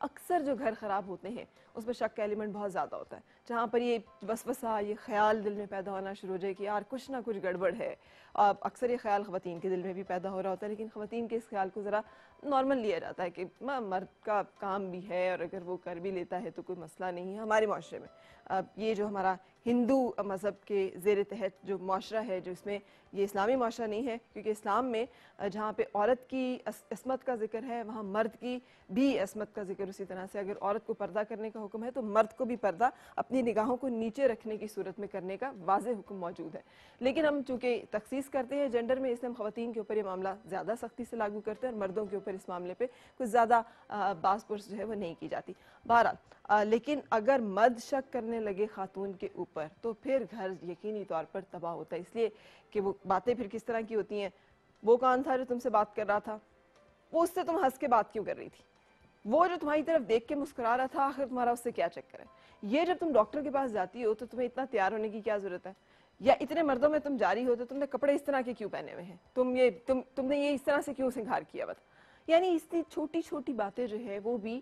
اکثر جو گھر خراب ہوتے ہیں اس میں شک کا ایلیمنٹ بہت زیادہ ہوتا ہے، جہاں پر یہ وسوسہ، یہ خیال دل میں پیدا ہونا شروع ہو جائے کہ یار کچھ نہ کچھ گڑبڑ ہے۔ اکثر یہ خیال خواتین کے دل میں بھی پیدا ہو رہا ہوتا ہے، لیکن خواتین کے اس خیال کو ذرا نارمل لیا جاتا ہے کہ مرد کا کام بھی ہے اور اگر وہ کر بھی لیتا ہے تو کوئی مسئلہ نہیں ہے ہمارے معاشرے میں۔ یہ جو ہمارا ہندو مذہب کے زیر تحت جو معاشرہ ہے، جو اس میں یہ اسلامی معاشرہ نہیں ہے، کیونکہ اسلام میں جہاں پہ عورت کی عصمت کا ذکر ہے وہاں مرد کی بھی عصمت کا ذکر اسی طرح سے، اگر عورت کو پردہ کرنے کا حکم ہے تو مرد کو بھی پردہ اپنی نگاہوں کو نیچے رکھنے کی صورت میں کرنے کا واضح حکم موجود ہے۔ لیکن ہم چونکہ تخصیص کرتے ہیں جینڈر میں، اس لیے ہم خواتین کے اوپر یہ معاملہ زیادہ سختی سے لاگو کرتے ہیں اور مردوں کے اوپر اس معاملے پہ کچھ زیادہ باز پرس جو ہے وہ نہیں کی جاتی۔ بہرحال لیکن اگر مرد شک کرنے لگے خاتون کے اوپر تو پھر گھر یقینی طور پر تباہ ہوتا ہے، اس لیے کہ وہ باتیں پھر کس طرح کی ہوتی ہیں۔ وہ کون تھا جو تم سے بات کر رہا تھا؟ وہ اس سے تم ہنس کے بات کیوں کر رہی تھی؟ وہ جو تمہاری طرف دیکھ کے مسکرا رہا تھا، آخر تمہارا اس سے کیا چکر ہے؟ یہ جب تم ڈاکٹر کے پاس جاتی ہو تو تمہیں اتنا تیار ہونے کی کیا ضرورت ہے؟ یا اتنے مردوں میں تم جاری ہو تو تم نے کپڑے اس طرح کے کیوں پہنے ہوئے ہیں؟ تم نے یہ اس طرح سے کیوں سنگھار کیا بتا؟ یعنی اس کی چھوٹی چھوٹی باتیں جو ہے وہ بھی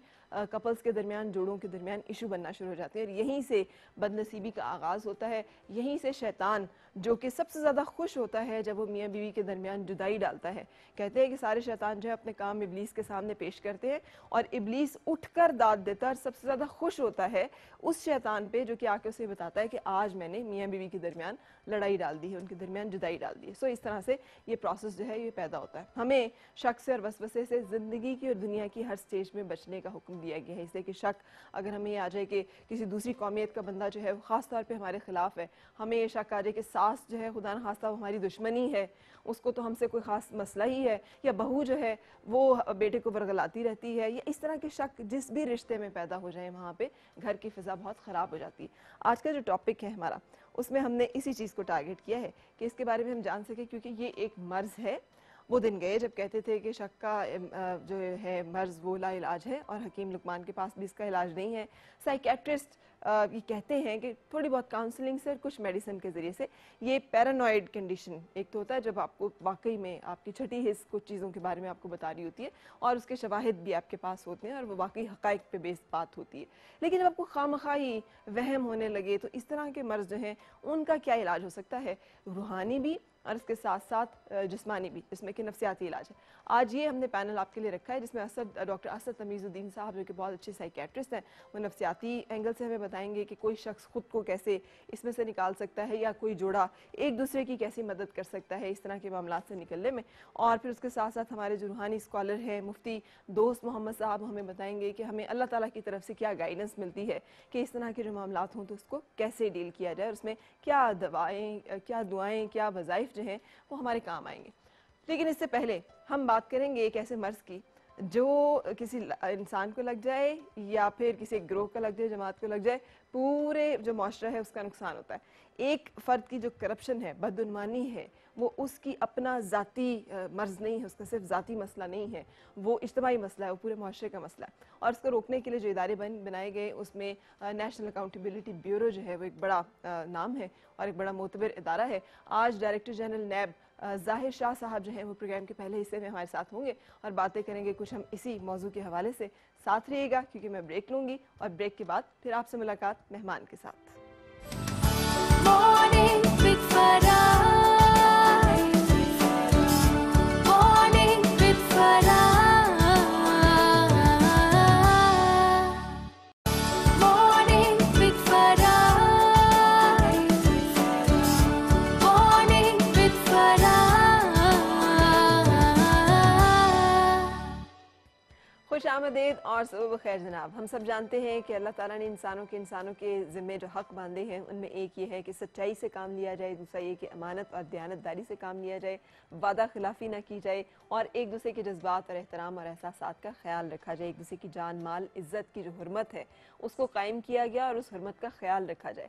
کپلز کے درمیان، جوڑوں کے درمیان ایشو بننا شروع ہو جاتے ہیں، اور یہیں سے بدنصیبی کا آغاز ہوتا ہے۔ یہیں سے شیطان جو کہ سب سے زیادہ خوش ہوتا ہے جب وہ میاں بیوی کے درمیان جدائی ڈالتا ہے، کہتے ہیں کہ سارے شیطان جو ہے اپنے کام ابلیس کے سامنے پیش کرتے ہیں اور ابلیس اٹھ کر داد دیتا ہے اور سب سے زیادہ خوش ہوتا ہے اس شیطان پہ جو کہ آ کے اسے بتاتا ہے کہ آج میں نے میاں بیوی کے درمیان لڑائی ڈال دی ہے، ان کے درمیان جدائی ڈال دی ہے۔ سو اس طرح سے یہ پروسیس جو ہے یہ پیدا ہوتا ہے۔ ہمیں شک سے اور وسوسے سے زندگی کی اور دنیا کی ہر سٹیج میں بچنے کا حکم دیا گیا ہے، اس لیے کہ شک اگر ہمیں یہ آ جائے کہ کسی دوسری قومیت کا بندہ جو ہے وہ خاص طور پہ ہمارے خلاف ہے، ہمیں یہ شک آ جائے کہ ساس جو ہے خدا نخواستہ وہ ہماری دشمنی ہے، اس کو تو ہم سے کوئی خاص مسئلہ ہی ہے، یا بہو جو ہے وہ بیٹے کو ورغلاتی رہتی ہے، یا اس طرح کے شک جس بھی رشتے میں پیدا ہو جائیں وہاں پہ گھر کی فضا بہت خراب ہو جاتی ہے۔ آج کا جو ٹاپک ہے ہمارا اس میں ہم نے اسی چیز کو ٹارگٹ کیا ہے کہ اس کے بارے میں ہم جان سکیں، کیونکہ یہ ایک مرض ہے۔ وہ دن گئے جب کہتے تھے کہ شک کا جو ہے مرض وہ لا علاج ہے، اور حکیم لقمان کے پاس بھی اس کا علاج نہیں ہے۔ سائیکیٹرسٹ یہ کہتے ہیں کہ تھوڑی بہت کاؤنسلنگ سے اور کچھ میڈیسن کے ذریعے سے یہ پیرانوائڈ کنڈیشن ایک تو ہوتا ہے جب آپ کو واقعی میں آپ کی چھٹی حس کچھ چیزوں کے بارے میں آپ کو بتا رہی ہوتی ہے اور اس کے شواہد بھی آپ کے پاس ہوتے ہیں اور وہ واقعی حقائق پہ بیس بات ہوتی ہے، لیکن جب آپ کو خواہ وہم ہونے لگے تو اس طرح کے مرض جو ہیں ان کا کیا علاج ہو سکتا ہے؟ روحانی بھی اور اس کے ساتھ ساتھ جسمانی بھی، جس میں کہ نفسیاتی علاج ہے۔ آج یہ ہم نے پینل آپ کے لیے رکھا ہے جس میں ڈاکٹر اسد تمیز الدین صاحب جو کہ بہت اچھے سائیکیٹرسٹ ہیں، وہ نفسیاتی اینگل سے ہمیں بتائیں گے کہ کوئی شخص خود کو کیسے اس میں سے نکال سکتا ہے، یا کوئی جوڑا ایک دوسرے کی کیسی مدد کر سکتا ہے اس طرح کے معاملات سے نکلنے میں۔ اور پھر اس کے ساتھ ساتھ ہمارے جو روحانی اسکالر ہیں مفتی دوست محمد صاحب ہمیں بتائیں گے کہ ہمیں اللہ تعالیٰ کی طرف سے کیا گائیڈنس ملتی ہے کہ اس طرح کے جو معاملات ہوں تو اس کو کیسے ڈیل کیا جائے، اور اس میں کیا دعائیں کیا وظائف جو ہیں وہ ہمارے کام آئیں گے۔ لیکن اس سے پہلے ہم بات کریں گے ایک ایسے مرض کی جو کسی انسان کو لگ جائے یا پھر کسی گروہ کا لگ جائے، جماعت کو لگ جائے، پورے جو معاشرہ ہے اس کا نقصان ہوتا ہے۔ ایک فرد کی جو کرپشن ہے، بدعنوانی ہے، وہ اس کی اپنا ذاتی مرض نہیں ہے، اس کا صرف ذاتی مسئلہ نہیں ہے، وہ اجتماعی مسئلہ ہے، وہ پورے معاشرے کا مسئلہ ہے۔ اور اس کو روکنے کے لیے جو ادارے بنائے گئے اس میں نیشنل اکاؤنٹیبلٹی بیورو جو ہے وہ ایک بڑا نام ہے اور ایک بڑا معتبر ادارہ ہے۔ آج ڈائریکٹر جنرل نیب ظاہر شاہ صاحب جو ہیں وہ پروگرام کے پہلے حصے میں ہمارے ساتھ ہوں گے اور باتیں کریں گے کچھ ہم اسی موضوع کے حوالے سے۔ ساتھ رہیے گا کیونکہ میں بریک لوں گی اور بریک کے بعد پھر آپ سے ملاقات مہمان کے ساتھ۔ خوش آمدید اور صبح بخیر جناب۔ ہم سب جانتے ہیں کہ اللہ تعالیٰ نے انسانوں کے ذمے جو حق باندھے ہیں ان میں ایک یہ ہے کہ سچائی سے کام لیا جائے، دوسرا یہ کہ امانت اور دیانتداری سے کام لیا جائے، وعدہ خلافی نہ کی جائے، اور ایک دوسرے کے جذبات اور احترام اور احساسات کا خیال رکھا جائے، ایک دوسرے کی جان مال عزت کی جو حرمت ہے اس کو قائم کیا گیا اور اس حرمت کا خیال رکھا جائے۔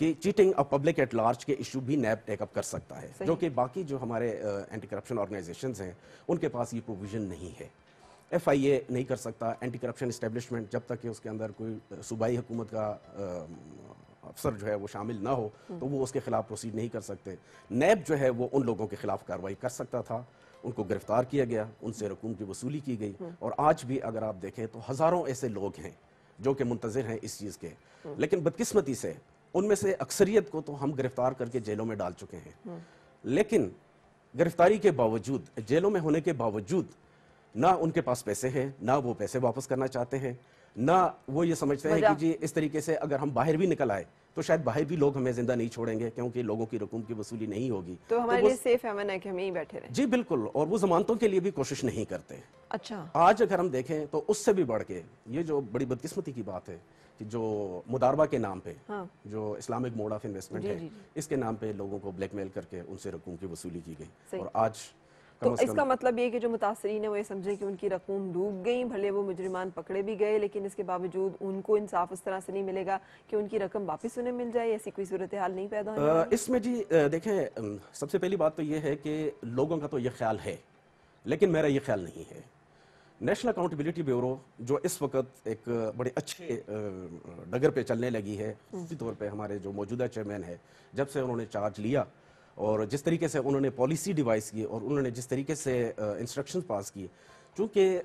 کہ cheating of public at large کے ایشو بھی نیب ٹیک اپ کر سکتا ہے, جو کہ باقی جو ہمارے اینٹی کرپشن آرگنائزیشنز ہیں ان کے پاس یہ پروویژن نہیں ہے. ایف آئی اے نہیں کر سکتا, اینٹی کرپشن اسٹیبلشمنٹ جب تک کہ اس کے اندر کوئی صوبائی حکومت کا افسر جو ہے وہ شامل نہ ہو تو وہ اس کے خلاف پروسیڈ نہیں کر سکتے. نیب جو ہے وہ ان لوگوں کے خلاف کارروائی کر سکتا تھا, ان کو گرفتار کیا گیا, ان سے رقوم کی وصولی کی گئی, اور آج بھی اگر آپ دیکھیں تو ہزاروں ایسے لوگ ہیں جو کہ منتظر ہیں اس چیز کے, لیکن بدقسمتی سے ان میں سے اکثریت کو تو ہم گرفتار کر کے جیلوں میں ڈال چکے ہیں. لیکن گرفتاری کے باوجود, جیلوں میں ہونے کے باوجود, نہ ان کے پاس پیسے ہیں, نہ وہ پیسے واپس کرنا چاہتے ہیں, نہ وہ یہ سمجھتے ہیں کہ جی اس طریقے سے اگر ہم باہر بھی نکل آئے تو شاید باہر بھی لوگ ہمیں زندہ نہیں چھوڑیں گے کیونکہ لوگوں کی رقوم کی وصولی نہیں ہوگی, تو ہمارے لیے سیف امن ہے کہ ہم یہیں بیٹھے رہیں. جی بالکل, اور وہ ضمانتوں کے لیے بھی کوشش نہیں کرتے. اچھا, آج اگر ہم دیکھیں تو اس سے بھی بڑھ کے یہ جو بڑی بدقسمتی کی بات ہے کہ جو مداربہ کے نام پہ, جو اسلامک موڈ آف انویسٹمنٹ ہے, اس کے نام پہ لوگوں کو بلیک میل کر کے ان سے رقوم کی وصولی کی گئی. اور آج تو اس کا مطلب یہ کہ جو متاثرین ہیں وہ یہ سمجھیں کہ ان کی رقوم ڈوب گئی, بھلے وہ مجرمان پکڑے بھی گئے لیکن اس کے باوجود ان کو انصاف اس طرح سے نہیں ملے گا کہ ان کی رقم واپس انہیں مل جائے, ایسی کوئی صورتحال نہیں پیدا ہوئی اس میں. جی دیکھیں, سب سے پہلی بات تو یہ ہے کہ لوگوں کا تو یہ خیال ہے لیکن میرا یہ خیال نہیں ہے. نیشنل اکاؤنٹیبلٹی بیورو جو اس وقت ایک بڑے اچھے ڈگر پہ چلنے لگی ہے, خصوصی طور پہ ہمارے جو موجودہ چیئرمین ہے, جب سے انہوں نے چارج لیا اور جس طریقے سے انہوں نے پالیسی ڈیوائز کی اور انہوں نے جس طریقے سے انسٹرکشن پاس کیے, چونکہ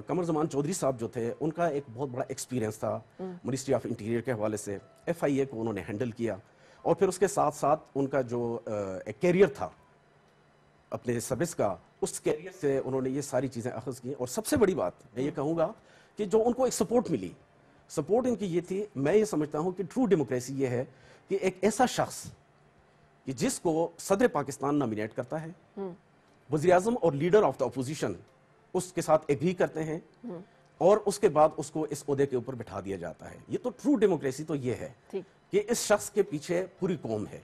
قمر زمان چودھری صاحب جو تھے ان کا ایک بہت بڑا ایکسپیرینس تھا منسٹری آف انٹیریئر کے حوالے سے, ایف آئی اے کو انہوں نے ہینڈل کیا, اور پھر اس کے ساتھ ساتھ ان کا جو ایک کیریئر تھا اپنے سروس کا, اس کیریئر سے انہوں نے یہ ساری چیزیں اخذ کی. اور سب سے بڑی بات میں یہ کہوں گا کہ جو ان کو ایک سپورٹ ملی, سپورٹ ان کی یہ تھی, میں یہ سمجھتا ہوں کہ ٹرو ڈیموکریسی یہ ہے کہ ایک ایسا شخص کہ جس کو صدر پاکستان نامینیٹ کرتا ہے, وزیر اعظم اور لیڈر آف دا اپوزیشن اس کے ساتھ ایگری کرتے ہیں, اور اس کے بعد اس کو اس عہدے کے اوپر بٹھا دیا جاتا ہے. یہ تو ٹرو ڈیموکریسی تو یہ ہے کہ اس شخص کے پیچھے پوری قوم ہے.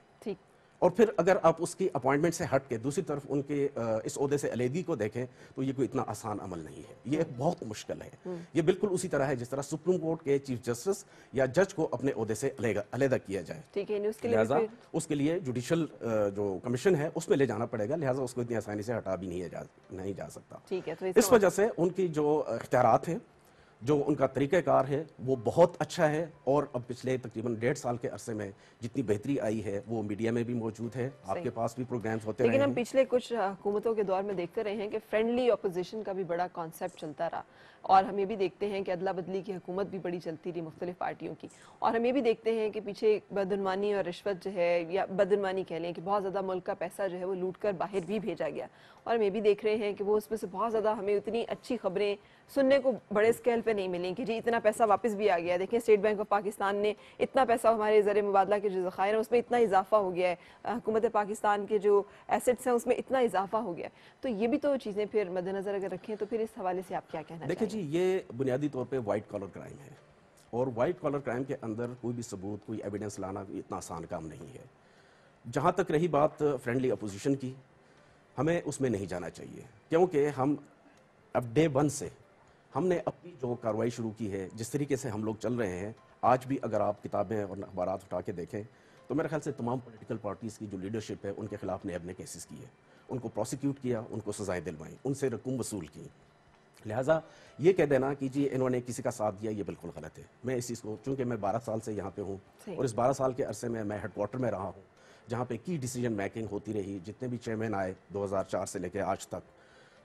اور پھر اگر آپ اس کی اپوائنٹمنٹ سے ہٹ کے دوسری طرف ان کے اس عہدے سے علیحدگی کو دیکھیں تو یہ کوئی اتنا آسان عمل نہیں ہے, یہ ایک بہت مشکل ہے. یہ بالکل اسی طرح ہے جس طرح سپریم کورٹ کے چیف جسٹس یا جج کو اپنے عہدے سے علیحدہ کیا جائے. لہٰذا اس کے لیے جوڈیشل جو کمیشن ہے اس میں لے جانا پڑے گا, لہٰذا اس کو اتنی آسانی سے ہٹا بھی نہیں جا سکتا. اس وجہ سے ان کی جو اختیارات ہیں, جو ان کا طریقہ کار ہے وہ بہت اچھا ہے, اور اب پچھلے تقریباً 1.5 سال کے عرصے میں جتنی بہتری آئی ہے وہ میڈیا میں بھی موجود ہے, آپ کے پاس بھی پروگرامز ہوتے رہے ہیں. لیکن ہم پچھلے کچھ حکومتوں کے دور میں دیکھتے رہے ہیں کہ فرینڈلی اپوزیشن کا بھی بڑا کانسیپٹ چلتا رہا, اور ہم یہ بھی دیکھتے ہیں کہ ادلا بدلی کی حکومت بھی بڑی چلتی رہی مختلف پارٹیوں کی, اور ہم یہ بھی دیکھتے ہیں کہ پیچھے بدعنوانی اور رشوت جو ہے, یا بدعنوانی کہہ لیں کہ بہت زیادہ ملک کا پیسہ جو ہے وہ لوٹ کر باہر بھی بھیجا گیا, اور ہم یہ بھی دیکھ رہے ہیں کہ وہ اس میں سے بہت زیادہ ہمیں اتنی اچھی خبریں سننے کو بڑے اسکیل پہ نہیں ملیں کہ جی اتنا پیسہ واپس بھی آ گیا ہے. دیکھیں اسٹیٹ بینک آف پاکستان نے اتنا پیسہ, ہمارے زر مبادلہ کے جو ذخائر ہیں اس میں اتنا اضافہ ہو گیا ہے, حکومت پاکستان کے جو ایسٹس ہیں اس میں اتنا اضافہ ہو گیا ہے. تو یہ بھی تو چیزیں پھر مد نظر اگر رکھیں تو پھر اس حوالے سے آپ کیا کہنا چاہیں گے؟ دیکھیں جی, یہ بنیادی طور پہ وائٹ کالر کرائم ہے, اور وائٹ کالر کرائم کے اندر کوئی بھی ثبوت, کوئی ایویڈنس لانا اتنا آسان کام نہیں ہے. جہاں تک رہی بات فرینڈلی اپوزیشن کی, ہمیں اس میں نہیں جانا چاہیے, کیونکہ ہم اب ڈے 1 سے ہم نے اپنی جو کارروائی شروع کی ہے, جس طریقے سے ہم لوگ چل رہے ہیں, آج بھی اگر آپ کتابیں اور اخبارات اٹھا کے دیکھیں تو میرے خیال سے تمام پولیٹیکل پارٹیز کی جو لیڈرشپ ہے ان کے خلاف نیب نے کیسز کیے, ان کو پروسیکیوٹ کیا, ان کو سزائیں دلوائیں, ان سے رقوم وصول کی. لہٰذا یہ کہہ دینا کہ جی انہوں نے کسی کا ساتھ دیا, یہ بالکل غلط ہے. میں اس چیز کو, چونکہ میں 12 سال سے یہاں پہ ہوں, اور اس 12 سال کے عرصے میں ہیڈ کوارٹر میں رہا ہوں جہاں پہ کی ڈیسیجن میکنگ ہوتی رہی, جتنے بھی چیئرمین آئے 2004 سے لے کے آج تک,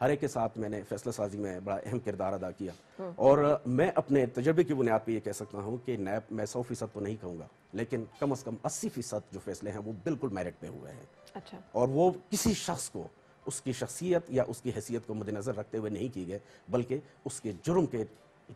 ہر ایک کے ساتھ میں نے فیصلہ سازی میں بڑا اہم کردار ادا کیا. اور میں اپنے تجربے کی بنیاد پہ یہ کہہ سکتا ہوں کہ نیب, میں 100% تو نہیں کہوں گا, لیکن کم از کم 80% جو فیصلے ہیں وہ بالکل میرٹ پہ ہوئے ہیں. اچھا. اور وہ کسی شخص کو اس کی شخصیت یا اس کی حیثیت کو مد نظر رکھتے ہوئے نہیں کیے گئے, بلکہ اس کے جرم کے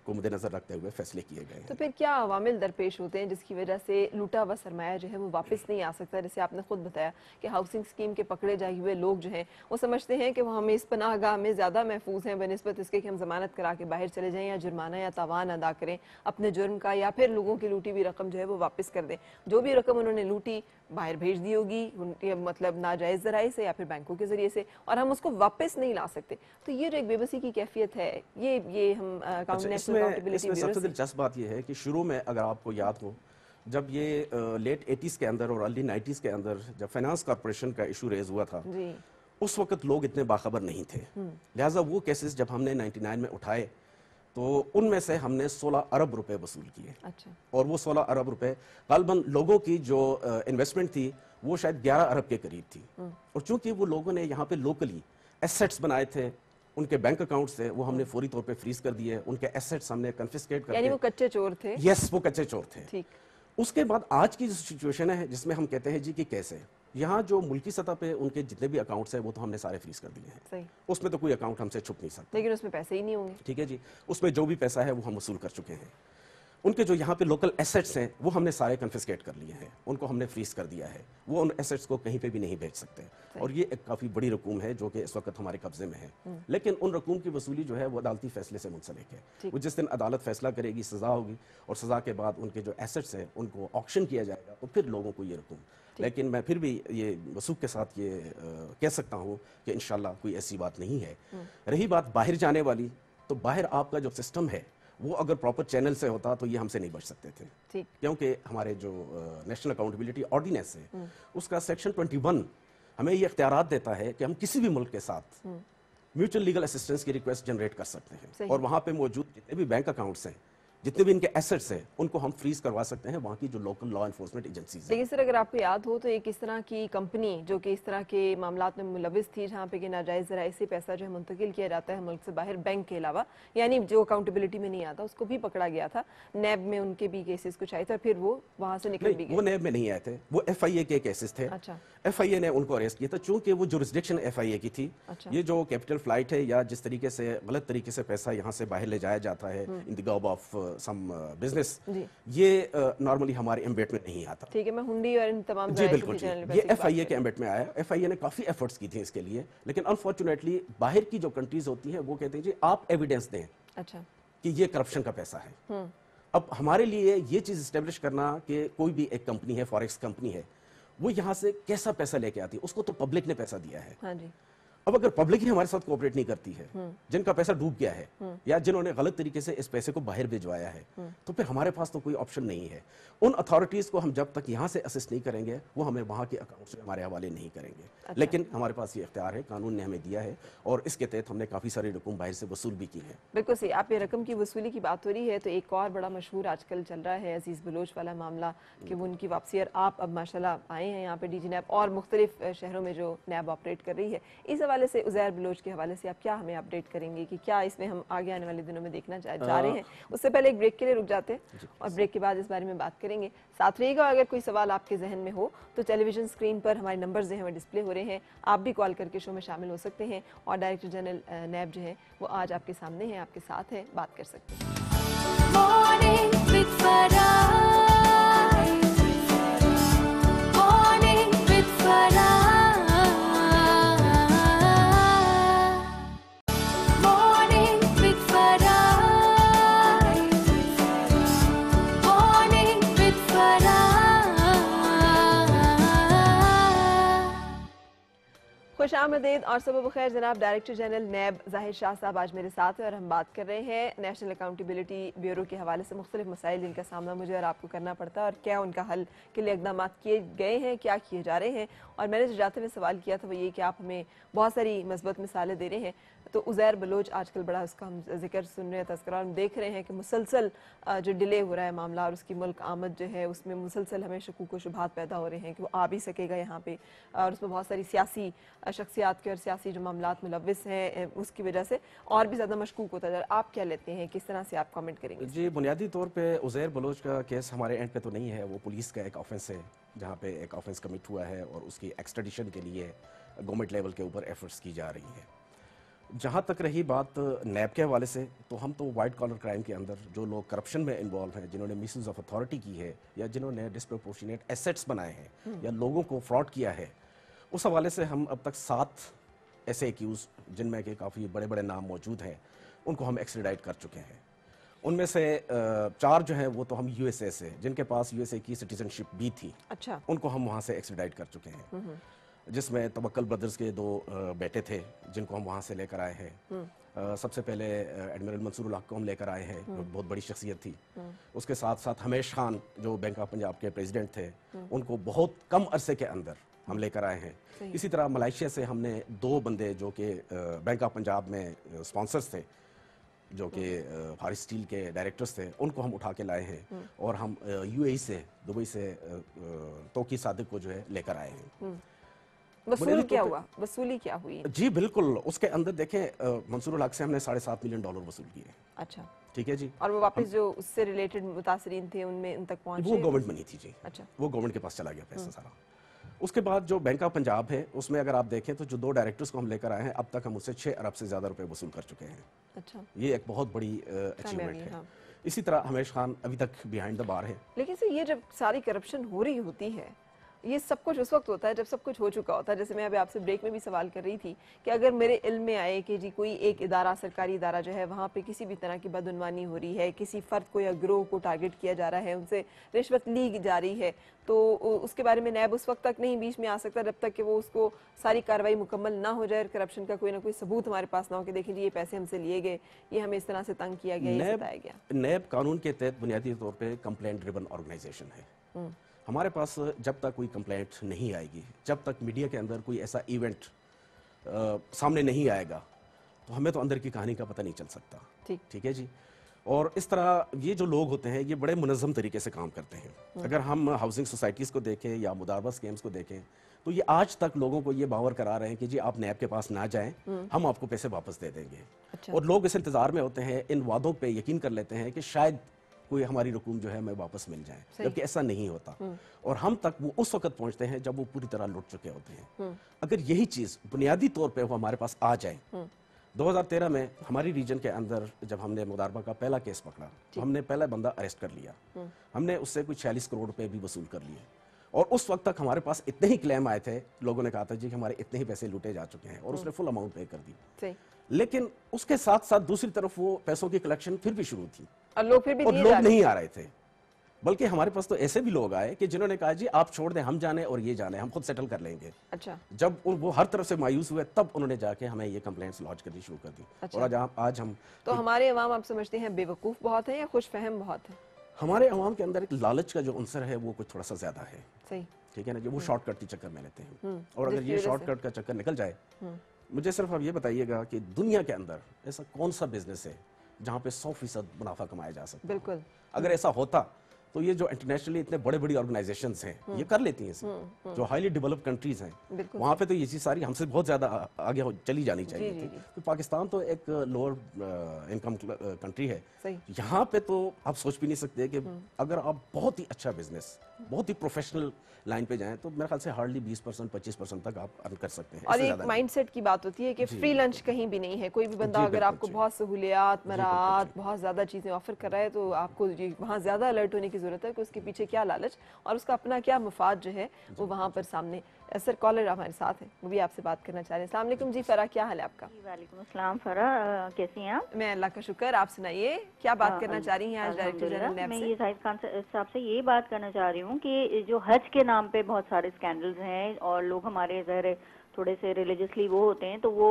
کو مد نظر رکھتے ہوئے فیصلے کیے گئے ہیں. تو پھر کیا عوامل درپیش ہوتے ہیں جس کی وجہ سے لوٹا ہوا سرمایہ جو ہے وہ واپس نہیں آ سکتا؟ جیسے آپ نے خود بتایا کہ ہاؤسنگ اسکیم کے پکڑے جائے ہوئے لوگ جو ہیں وہ سمجھتے ہیں کہ وہ ہمیں اس پناہ گاہ میں زیادہ محفوظ ہیں بنسبت اس کے کہ ہم ضمانت کرا کے باہر چلے جائیں, یا جرمانہ یا تاوان ادا کریں اپنے جرم کا, یا پھر لوگوں کی لوٹی ہوئی رقم جو ہے وہ واپس کر دیں. جو بھی رقم انہوں نے لوٹی باہر بھیج دی ہوگی, مطلب ناجائز ذرائع سے یا پھر بینکوں کے ذریعے سے, اور ہم اس کو واپس نہیں لا سکتے. تو یہ جو ایک بے بسی کی کیفیت ہے, یہ ہم اس میں سب سے دلچسپ بات یہ ہے کہ شروع میں اگر آپ کو یاد ہو جب یہ لیٹ 80s کے اندر اور ارلی 90s کے اندر جب فائنانس کارپوریشن کا ایشو ریز ہوا تھا جی اس وقت لوگ اتنے باخبر نہیں تھے، لہٰذا وہ کیسز جب ہم نے 99 میں اٹھائے تو ان میں سے ہم نے 16 ارب روپے وصول کیے، اچھا اور وہ 16 ارب روپے غالباً لوگوں کی جو انویسٹمنٹ تھی وہ شاید 11 ارب کے قریب تھی، اور چونکہ وہ لوگوں نے یہاں پہ لوکلی ایسیٹس بنائے تھے، ان کے بینک اکاؤنٹس تھے وہ ہم نے فوری طور پہ فریز کر دیے، ان کے ایسیٹس ہم نے کنفسکیٹ کر یعنی کے، وہ کچے چور تھے. یس وہ کچے چور تھے. ٹھیک اس کے بعد آج کی جو سچویشن ہے جس میں ہم کہتے ہیں جی کہ کیسے یہاں جو ملکی سطح پہ ان کے جتنے بھی اکاؤنٹس ہیں وہ تو ہم نے سارے فریز کر دیے ہیں، صحیح. اس میں تو کوئی اکاؤنٹ ہم سے چھپ نہیں سکتا، لیکن اس میں پیسے ہی نہیں ہوں گے. ٹھیک ہے جی. اس میں جو بھی پیسہ ہے وہ ہم وصول کر چکے ہیں. ان کے جو یہاں پہ لوکل ایسیٹس ہیں وہ ہم نے سارے کنفسکیٹ کر لیے ہیں، ان کو ہم نے فریز کر دیا ہے، وہ ان ایسیٹس کو کہیں پہ بھی نہیں بیچ سکتے، اور یہ ایک کافی بڑی رقوم ہے جو کہ اس وقت ہمارے قبضے میں ہے. لیکن ان رقوم کی وصولی جو ہے وہ عدالتی فیصلے سے منسلک ہے. وہ جس دن عدالت فیصلہ کرے گی سزا ہوگی، اور سزا کے بعد ان کے جو ایسیٹس ہیں ان کو آکشن کیا جائے گا تو پھر لوگوں کو یہ رقوم. لیکن میں پھر بھی یہ وثوق کے ساتھ یہ کہہ سکتا ہوں کہ انشاءاللہ کوئی ایسی بات نہیں ہے. رہی بات باہر جانے والی، تو باہر آپ کا جو سسٹم ہے وہ اگر پراپر چینل سے ہوتا تو یہ ہم سے نہیں بچ سکتے تھے، کیونکہ ہمارے جو نیشنل اکاؤنٹیبلٹی آرڈیننس ہے اس کا سیکشن 21 ہمیں یہ اختیارات دیتا ہے کہ ہم کسی بھی ملک کے ساتھ میوچل لیگل اسسٹنس کی ریکویسٹ جنریٹ کر سکتے ہیں، اور وہاں پہ موجود جتنے بھی بینک اکاؤنٹس ہیں، جتنے بھی ان کے ایسٹس ہیں، ان کو ہم فریز کروا سکتے ہیں وہاں کی جو لوکل لا انفورسمنٹ ایجنسیز ہیں. لیکن سر اگر آپ کو یاد ہو تو ایک اس طرح کی کمپنی جو کہ اس طرح کے معاملات میں ملوث تھی جہاں پہ کہ ناجائز ذرائع سے پیسہ جو ہے منتقل کیا جاتا ہے ملک سے باہر بینک کے علاوہ، یعنی جو اکاؤنٹیبلٹی میں نہیں آتا، اس کو بھی پکڑا گیا تھا. نیب میں ان کے بھی کیسز کچھ آئے تھے اور پھر وہ وہاں سے نکل بھی گئے. وہ نیب میں نہیں آئے تھے، وہ ایف آئی اے کے کیسز تھے. ایف آئی اے نے ان کو اریسٹ کیا تھا چونکہ وہ جورسڈکشن ایف آئی اے کی تھی. یہ جو کیپٹل فلائٹ ہے یا جس طریقے سے غلط طریقے سے پیسہ یہاں سے باہر لے جایا جاتا ہے ان دی گوب آف سم بزنس، یہ نارملی ہمارے ایمبیٹ میں نہیں آتا. ٹھیک ہے، میں ہنڈی اور ان تمام جی بالکل جی، یہ ایف آئی اے کے ایمبیٹ میں آیا. ایف آئی اے نے کافی ایفرٹس کی تھی اس کے لیے، لیکن انفارچونیٹلی باہر کی جو کنٹریز ہوتی ہیں وہ کہتے ہیں جی آپ ایویڈنس دیں کہ یہ کرپشن کا پیسہ ہے. اب ہمارے لیے یہ چیز اسٹیبلش کرنا کہ کوئی بھی ایک کمپنی ہے، فاریکس کمپنی ہے، وہ یہاں سے کیسا پیسہ لے کے آتی ہے، اس کو تو پبلک نے پیسہ دیا ہے. اب اگر پبلک ہی ہمارے ساتھ کوآپریٹ نہیں کرتی ہے، جن کا پیسہ ڈوب گیا ہے یا جنہوں نے غلط طریقے سے اس پیسے کو باہر بھجوایا ہے، تو پھر ہمارے پاس تو کوئی آپشن نہیں ہے. ان اتھارٹیز کو ہم جب تک یہاں سے اسسٹ نہیں کریں گے وہ ہمیں وہاں کے اکاؤنٹ سے ہمارے حوالے نہیں کریں گے. لیکن ہمارے پاس یہ اختیار ہے، قانون نے ہمیں دیا ہے، اور اس کے تحت ہم نے کافی ساری رقم باہر سے وصول بھی کی ہے. بالکل صحیح. آپ یہ رقم کی وصولی کی بات ہو رہی ہے تو ایک اور بڑا مشہور آج کل چل رہا ہے عزیز بلوچ والا معاملہ کہ وہ ان کی واپسی، اور آپ اب ماشاءاللہ آئے ہیں یہاں پہ ڈی جی نیب اور مختلف شہروں میں جو نیب آپریٹ کر رہی ہے. اس حوالے سے عزیر بلوچ کے حوالے سے آپ کیا ہمیں اپڈیٹ کریں گے کہ کیا اس میں ہم آگے آنے والے دنوں میں دیکھنا جا رہے ہیں؟ اس سے پہلے ایک بریک کے لیے رک جاتے ہیں اور بریک کے بعد اس بارے میں بات کریں گے. ساتھ رہیے گا. اگر کوئی سوال آپ کے ذہن میں ہو تو ٹیلی ویژن اسکرین پر ہمارے نمبرز ہیں وہ ڈسپلے ہو رہے ہیں، آپ بھی کال کر کے شو میں شامل ہو سکتے ہیں، اور ڈائریکٹر جنرل نیب جو ہیں وہ آج آپ کے سامنے ہیں، آپ کے ساتھ ہیں، بات کر سکتے ہیں. خوش آمدید اور صبح بخیر جناب. ڈائریکٹر جنرل نیب ظاہر شاہ صاحب آج میرے ساتھ ہیں اور ہم بات کر رہے ہیں نیشنل اکاؤنٹیبلٹی بیورو کے حوالے سے مختلف مسائل جن کا سامنا مجھے اور آپ کو کرنا پڑتا ہے اور کیا ان کا حل کے لیے اقدامات کیے گئے ہیں، کیا کیے جا رہے ہیں. اور میں نے جو جاتے ہوئے سوال کیا تھا وہ یہ کہ آپ ہمیں بہت ساری مثبت مثالیں دے رہے ہیں. تو عزیر بلوچ آج کل بڑا اس کا ہم ذکر سن رہے ہیں، تذکرہ ہم دیکھ رہے ہیں کہ مسلسل جو ڈیلے ہو رہا ہے معاملہ اور اس کی ملک آمد جو ہے اس میں مسلسل ہمیں شکوک و شبہات پیدا ہو رہے ہیں کہ وہ آ بھی سکے گا یہاں پہ، اور اس میں بہت ساری سیاسی شخصیات کے اور سیاسی جو معاملات ملوث ہیں اس کی وجہ سے اور بھی زیادہ مشکوک ہوتا ہے. آپ کیا لیتے ہیں، کس طرح سے آپ کامنٹ کریں گے؟ جی بنیادی طور پہ عزیر بلوچ کا کیس ہمارے اینڈ پہ تو نہیں ہے، وہ پولیس کا ایک آفنس ہے جہاں پہ ایک آفنس کمٹ ہوا ہے اور اس کی ایکسٹریڈیشن کے لیے گورنمنٹ لیول کے اوپر ایفرٹس کی جا رہی ہیں. جہاں تک رہی بات نیب کے حوالے سے، تو ہم تو وائٹ کالر کرائم کے اندر جو لوگ کرپشن میں انوالو ہیں، جنہوں نے مس یوز آف اتھارٹی کی ہے یا جنہوں نے ڈسپروپورشنیٹ ایسیٹس بنائے ہیں یا لوگوں کو فراڈ کیا ہے، اس حوالے سے ہم اب تک 7 ایسے ایکیوز جن میں کہ کافی بڑے بڑے نام موجود ہیں ان کو ہم ایکسٹریڈائٹ کر چکے ہیں. ان میں سے 4 جو ہیں وہ تو ہم یو ایس اے سے، جن کے پاس یو ایس اے کی سٹیزن شپ بھی تھی، ان کو ہم وہاں سے ایکسٹریڈائٹ کر چکے ہیں، جس میں توکل بردرز کے 2 بیٹے تھے جن کو ہم وہاں سے لے کر آئے ہیں. سب سے پہلے ایڈمرل منصور الحق کو ہم لے کر آئے ہیں، بہت بڑی شخصیت تھی. اس کے ساتھ ساتھ ہمیش خان جو بینک آف پنجاب کے پریزیڈنٹ تھے، ان کو بہت کم عرصے کے اندر ہم لے کر آئے ہیں. اسی طرح ملائیشیا سے ہم نے 2 بندے جو کہ بینک آف پنجاب میں اسپانسرز تھے، جو کہ فارس اسٹیل کے ڈائریکٹرز تھے، ان کو ہم اٹھا کے لائے ہیں. اور ہم یو اے ای سے، دبئی سے توقی صادق کو جو ہے لے کر آئے ہیں. وصول کیا ہوا؟ وصولی کیا ہوئی؟ جی بالکل، اس کے اندر دیکھیں منصور الحق سے ہم نے $7.5 ملین وصول کیے. اچھا، ٹھیک ہے جی. اور وہ واپس جو اس سے ریلیٹڈ متاثرین تھے ان میں ان تک پہنچے؟ وہ گورنمنٹ منی تھی جی. اچھا، وہ گورنمنٹ کے پاس چلا گیا پیسہ سارا. اس کے بعد جو بینک آف پنجاب ہے، اس میں اگر آپ دیکھیں تو جو 2 ڈائریکٹرز کو ہم لے کر آئے ہیں، اب تک ہم اس سے 6 ارب سے زیادہ روپے وصول کر چکے ہیں. اچھا، یہ ایک بہت بڑی اچیومنٹ ہے. اسی طرح ہمیش خان ابھی تک بیہائنڈ دا بار ہے. لیکن سر یہ جب ساری کرپشن ہو رہی ہوتی ہے، یہ سب کچھ اس وقت ہوتا ہے جب سب کچھ ہو چکا ہوتا ہے. جیسے میں ابھی آپ سے بریک میں بھی سوال کر رہی تھی کہ اگر میرے علم میں آئے کہ جی کوئی ایک ادارہ، سرکاری ادارہ جو ہے، وہاں پہ کسی بھی طرح کی بدعنوانی ہو رہی ہے، کسی فرد کو یا گروہ کو ٹارگٹ کیا جا رہا ہے، ان سے رشوت لی جا رہی ہے، تو اس کے بارے میں نیب اس وقت تک نہیں بیچ میں آ سکتا جب تک کہ وہ اس کو ساری کارروائی مکمل نہ ہو جائے، کرپشن کا کوئی نہ کوئی ثبوت ہمارے پاس نہ ہو کہ دیکھیں جی یہ پیسے ہم سے لیے گئے، یہ ہمیں اس طرح سے تنگ کیا گیا، یہ ستایا گیا. نیب قانون کے تحت بنیادی طور پہ کمپلینٹ ڈریون آرگنائزیشن ہے. ہمارے پاس جب تک کوئی کمپلینٹ نہیں آئے گی، جب تک میڈیا کے اندر کوئی ایسا ایونٹ سامنے نہیں آئے گا، تو ہمیں تو اندر کی کہانی کا پتہ نہیں چل سکتا. ٹھیک ہے جی. اور اس طرح یہ جو لوگ ہوتے ہیں، یہ بڑے منظم طریقے سے کام کرتے ہیں. اگر ہم ہاؤسنگ سوسائٹیز کو دیکھیں یا مداربہ سکیمز کو دیکھیں، تو یہ آج تک لوگوں کو یہ باور کرا رہے ہیں کہ جی آپ نیب کے پاس نہ جائیں، ہم آپ کو پیسے واپس دے دیں گے. اور لوگ اس انتظار میں ہوتے ہیں، ان وعدوں پہ یقین کر لیتے ہیں کہ شاید کوئی ہماری رقوم جو ہے ہمیں واپس مل جائے، جبکہ ایسا نہیں ہوتا. اور ہم تک وہ اس وقت پہنچتے ہیں جب وہ پوری طرح لٹ چکے ہوتے ہیں. اگر یہی چیز بنیادی طور پہ وہ ہمارے پاس آ جائے، 2013 میں ہماری ریجن کے اندر جب ہم نے مداربہ کا پہلا کیس پکڑا، تو ہم نے پہلا بندہ اریسٹ کر لیا. ہم نے اس سے کوئی 46 کروڑ روپے بھی وصول کر لیے. اور اس وقت تک ہمارے پاس اتنے ہی کلیم آئے تھے، لوگوں نے کہا تھا جی کہ ہمارے اتنے ہی پیسے لوٹے جا چکے ہیں، اور اس نے فل اماؤنٹ پے کر دی. لیکن اس کے ساتھ ساتھ دوسری طرف وہ پیسوں کی کلیکشن پھر بھی شروع تھی، اور لوگ نہیں آ رہے تھے. بلکہ ہمارے پاس تو ایسے بھی لوگ آئے کہ جنہوں نے کہا جی آپ چھوڑ دیں، ہم جانے اور یہ جانے، ہم خود سیٹل کر لیں گے. اچھا. جب وہ ہر طرف سے مایوس ہوئے، تب انہوں نے جا کے ہمیں یہ کمپلینٹس لانچ کرنی شروع کر دی. اور آج ہم تو ہمارے عوام آپ سمجھتے ہیں بے وقوف بہت ہیں یا خوش فہم بہت ہیں؟ ہمارے عوام کے اندر ایک لالچ کا جو عنصر ہے وہ کچھ تھوڑا سا زیادہ ہے. صحیح. ٹھیک ہے نا، جو وہ شارٹ کٹ کے چکر میں لیتے ہیں. اور اگر یہ شارٹ کٹ کا چکر نکل جائے، مجھے صرف آپ یہ بتائیے گا کہ دنیا کے اندر ایسا کون سا بزنس ہے جہاں پہ 100% منافع کمایا جا سکتا؟ بالکل. اگر ایسا ہوتا تو یہ جو انٹرنیشنلی اتنے بڑے بڑی آرگنائزیشنز ہیں، یہ کر لیتی ہیں. جو ہائیلی ڈیولپ کنٹریز ہیں، وہاں پہ تو یہ چیز ساری ہم سے بہت زیادہ آگے چلی جانی چاہیے تھی. تو پاکستان تو ایک لوور انکم کنٹری ہے، یہاں پہ تو آپ سوچ بھی نہیں سکتے کہ اگر آپ بہت ہی اچھا بزنس، بہت ہی پروفیشنل لائن پہ جائیں تو میرے خیال سے ہارڈلی 20%-25% تک آپ ارن کر سکتے ہیں. اور ایک مائنڈ سیٹ کی بات ہوتی ہے کہ فری لنچ کہیں بھی نہیں ہے. کوئی بھی بندہ اگر آپ کو بہت سہولیات، مراعات، بہت زیادہ چیزیں آفر کر رہا ہے تو آپ کو وہاں زیادہ الرٹ ہونے کی ضرورت ہے کہ اس کے پیچھے کیا لالچ اور اس کا اپنا کیا مفاد جو ہے وہ وہاں پر سامنے. سر کالر ہمارے ساتھ ہیں، وہ بھی آپ سے بات کرنا چاہ رہے ہیں. السلام علیکم جی فرح، کیا حال ہے آپ کا؟ وعلیکم السلام فرح، کیسی ہیں آپ؟ میں اللہ کا شکر. آپ سنائیے کیا بات کرنا چاہ رہی ہیں آج ڈائریکٹر جنرل نیب سے؟ میں یہ زاہد خان صاحب سے یہ بات کرنا چاہ رہی ہوں کہ جو حج کے نام پہ بہت سارے اسکینڈلز ہیں اور لوگ ہمارے ظاہر تھوڑے سے ریلیجسلی وہ ہوتے ہیں تو وہ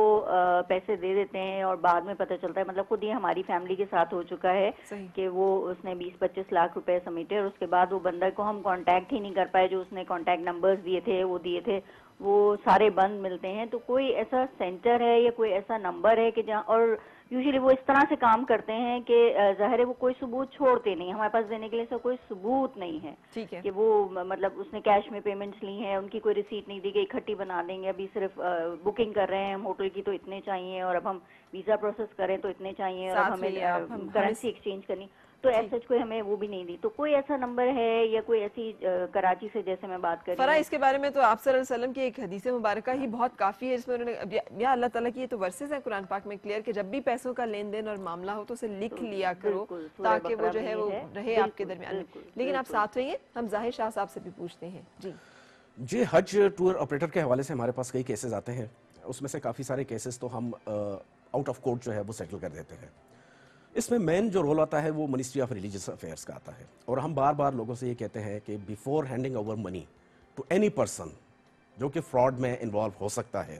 پیسے دے دیتے ہیں اور بعد میں پتہ چلتا ہے، مطلب خود یہ ہماری فیملی کے ساتھ ہو چکا ہے کہ وہ اس نے 20-25 لاکھ روپے سمیٹے اور اس کے بعد وہ بندہ کو ہم کانٹیکٹ ہی نہیں کر پائے. جو اس نے کانٹیکٹ نمبرز دیے تھے وہ سارے بند ملتے ہیں. تو کوئی ایسا سینٹر ہے یا کوئی ایسا نمبر ہے کہ جہاں، اور یوزلی وہ اس طرح سے کام کرتے ہیں کہ ظاہر ہے وہ کوئی ثبوت چھوڑتے نہیں، ہمارے پاس دینے کے لیے کوئی ثبوت نہیں ہے کہ وہ مطلب اس نے کیش میں پیمنٹس لی ہیں، ان کی کوئی ریسیٹ نہیں دی گئی، اکٹھی بنا دیں گے. ابھی صرف بکنگ کر رہے ہیں ہم ہوٹل کی تو اتنے چاہیے، اور اب ہم ویزا پروسیس کریں تو اتنے چاہیے، اور اب ہمیں کرنسی ایکسچینج کرنی تو ایسا کوئی ہمیں وہ بھی نہیں دی. تو کوئی ایسا نمبر ہے یا کوئی ایسی کراچی سے جیسے میں بات کر رہی ہوں فرح، اس کے بارے میں تو آپ صلی اللہ علیہ وسلم کی ایک حدیث مبارکہ ہی بہت کافی ہے، جس میں انہوں نے یا اللہ تعالیٰ کی یہ تو ورسز ہیں قرآن پاک میں کلیئر کہ جب بھی پیسوں کا لین دین اور معاملہ ہو تو اسے لکھ لیا کرو تاکہ وہ جو ہے وہ رہے آپ کے درمیان میں. لیکن آپ ساتھ رہیے، ہم ظاہر شاہ صاحب سے بھی پوچھتے ہیں. جی حج ٹور آپریٹر کے حوالے سے ہمارے پاس کئی کیسز آتے ہیں، اس میں سے کافی سارے کیسز تو ہم آؤٹ آف کورٹ جو ہے وہ سیٹل کر دیتے ہیں. اس میں مین جو رول آتا ہے وہ منسٹری آف ریلیجیس افیئرس کا آتا ہے، اور ہم بار بار لوگوں سے یہ کہتے ہیں کہ before handing over money to any person جو کہ فراڈ میں انوالو ہو سکتا ہے،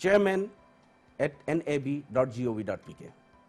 chairman@nab.gov.pk,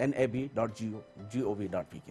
@nab.gov.pk।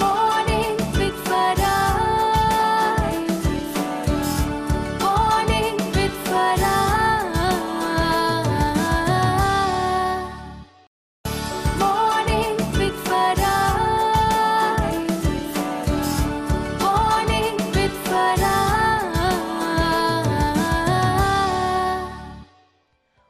Morning with Farah. Morning with Farah. Morning with Farah. Morning with Farah.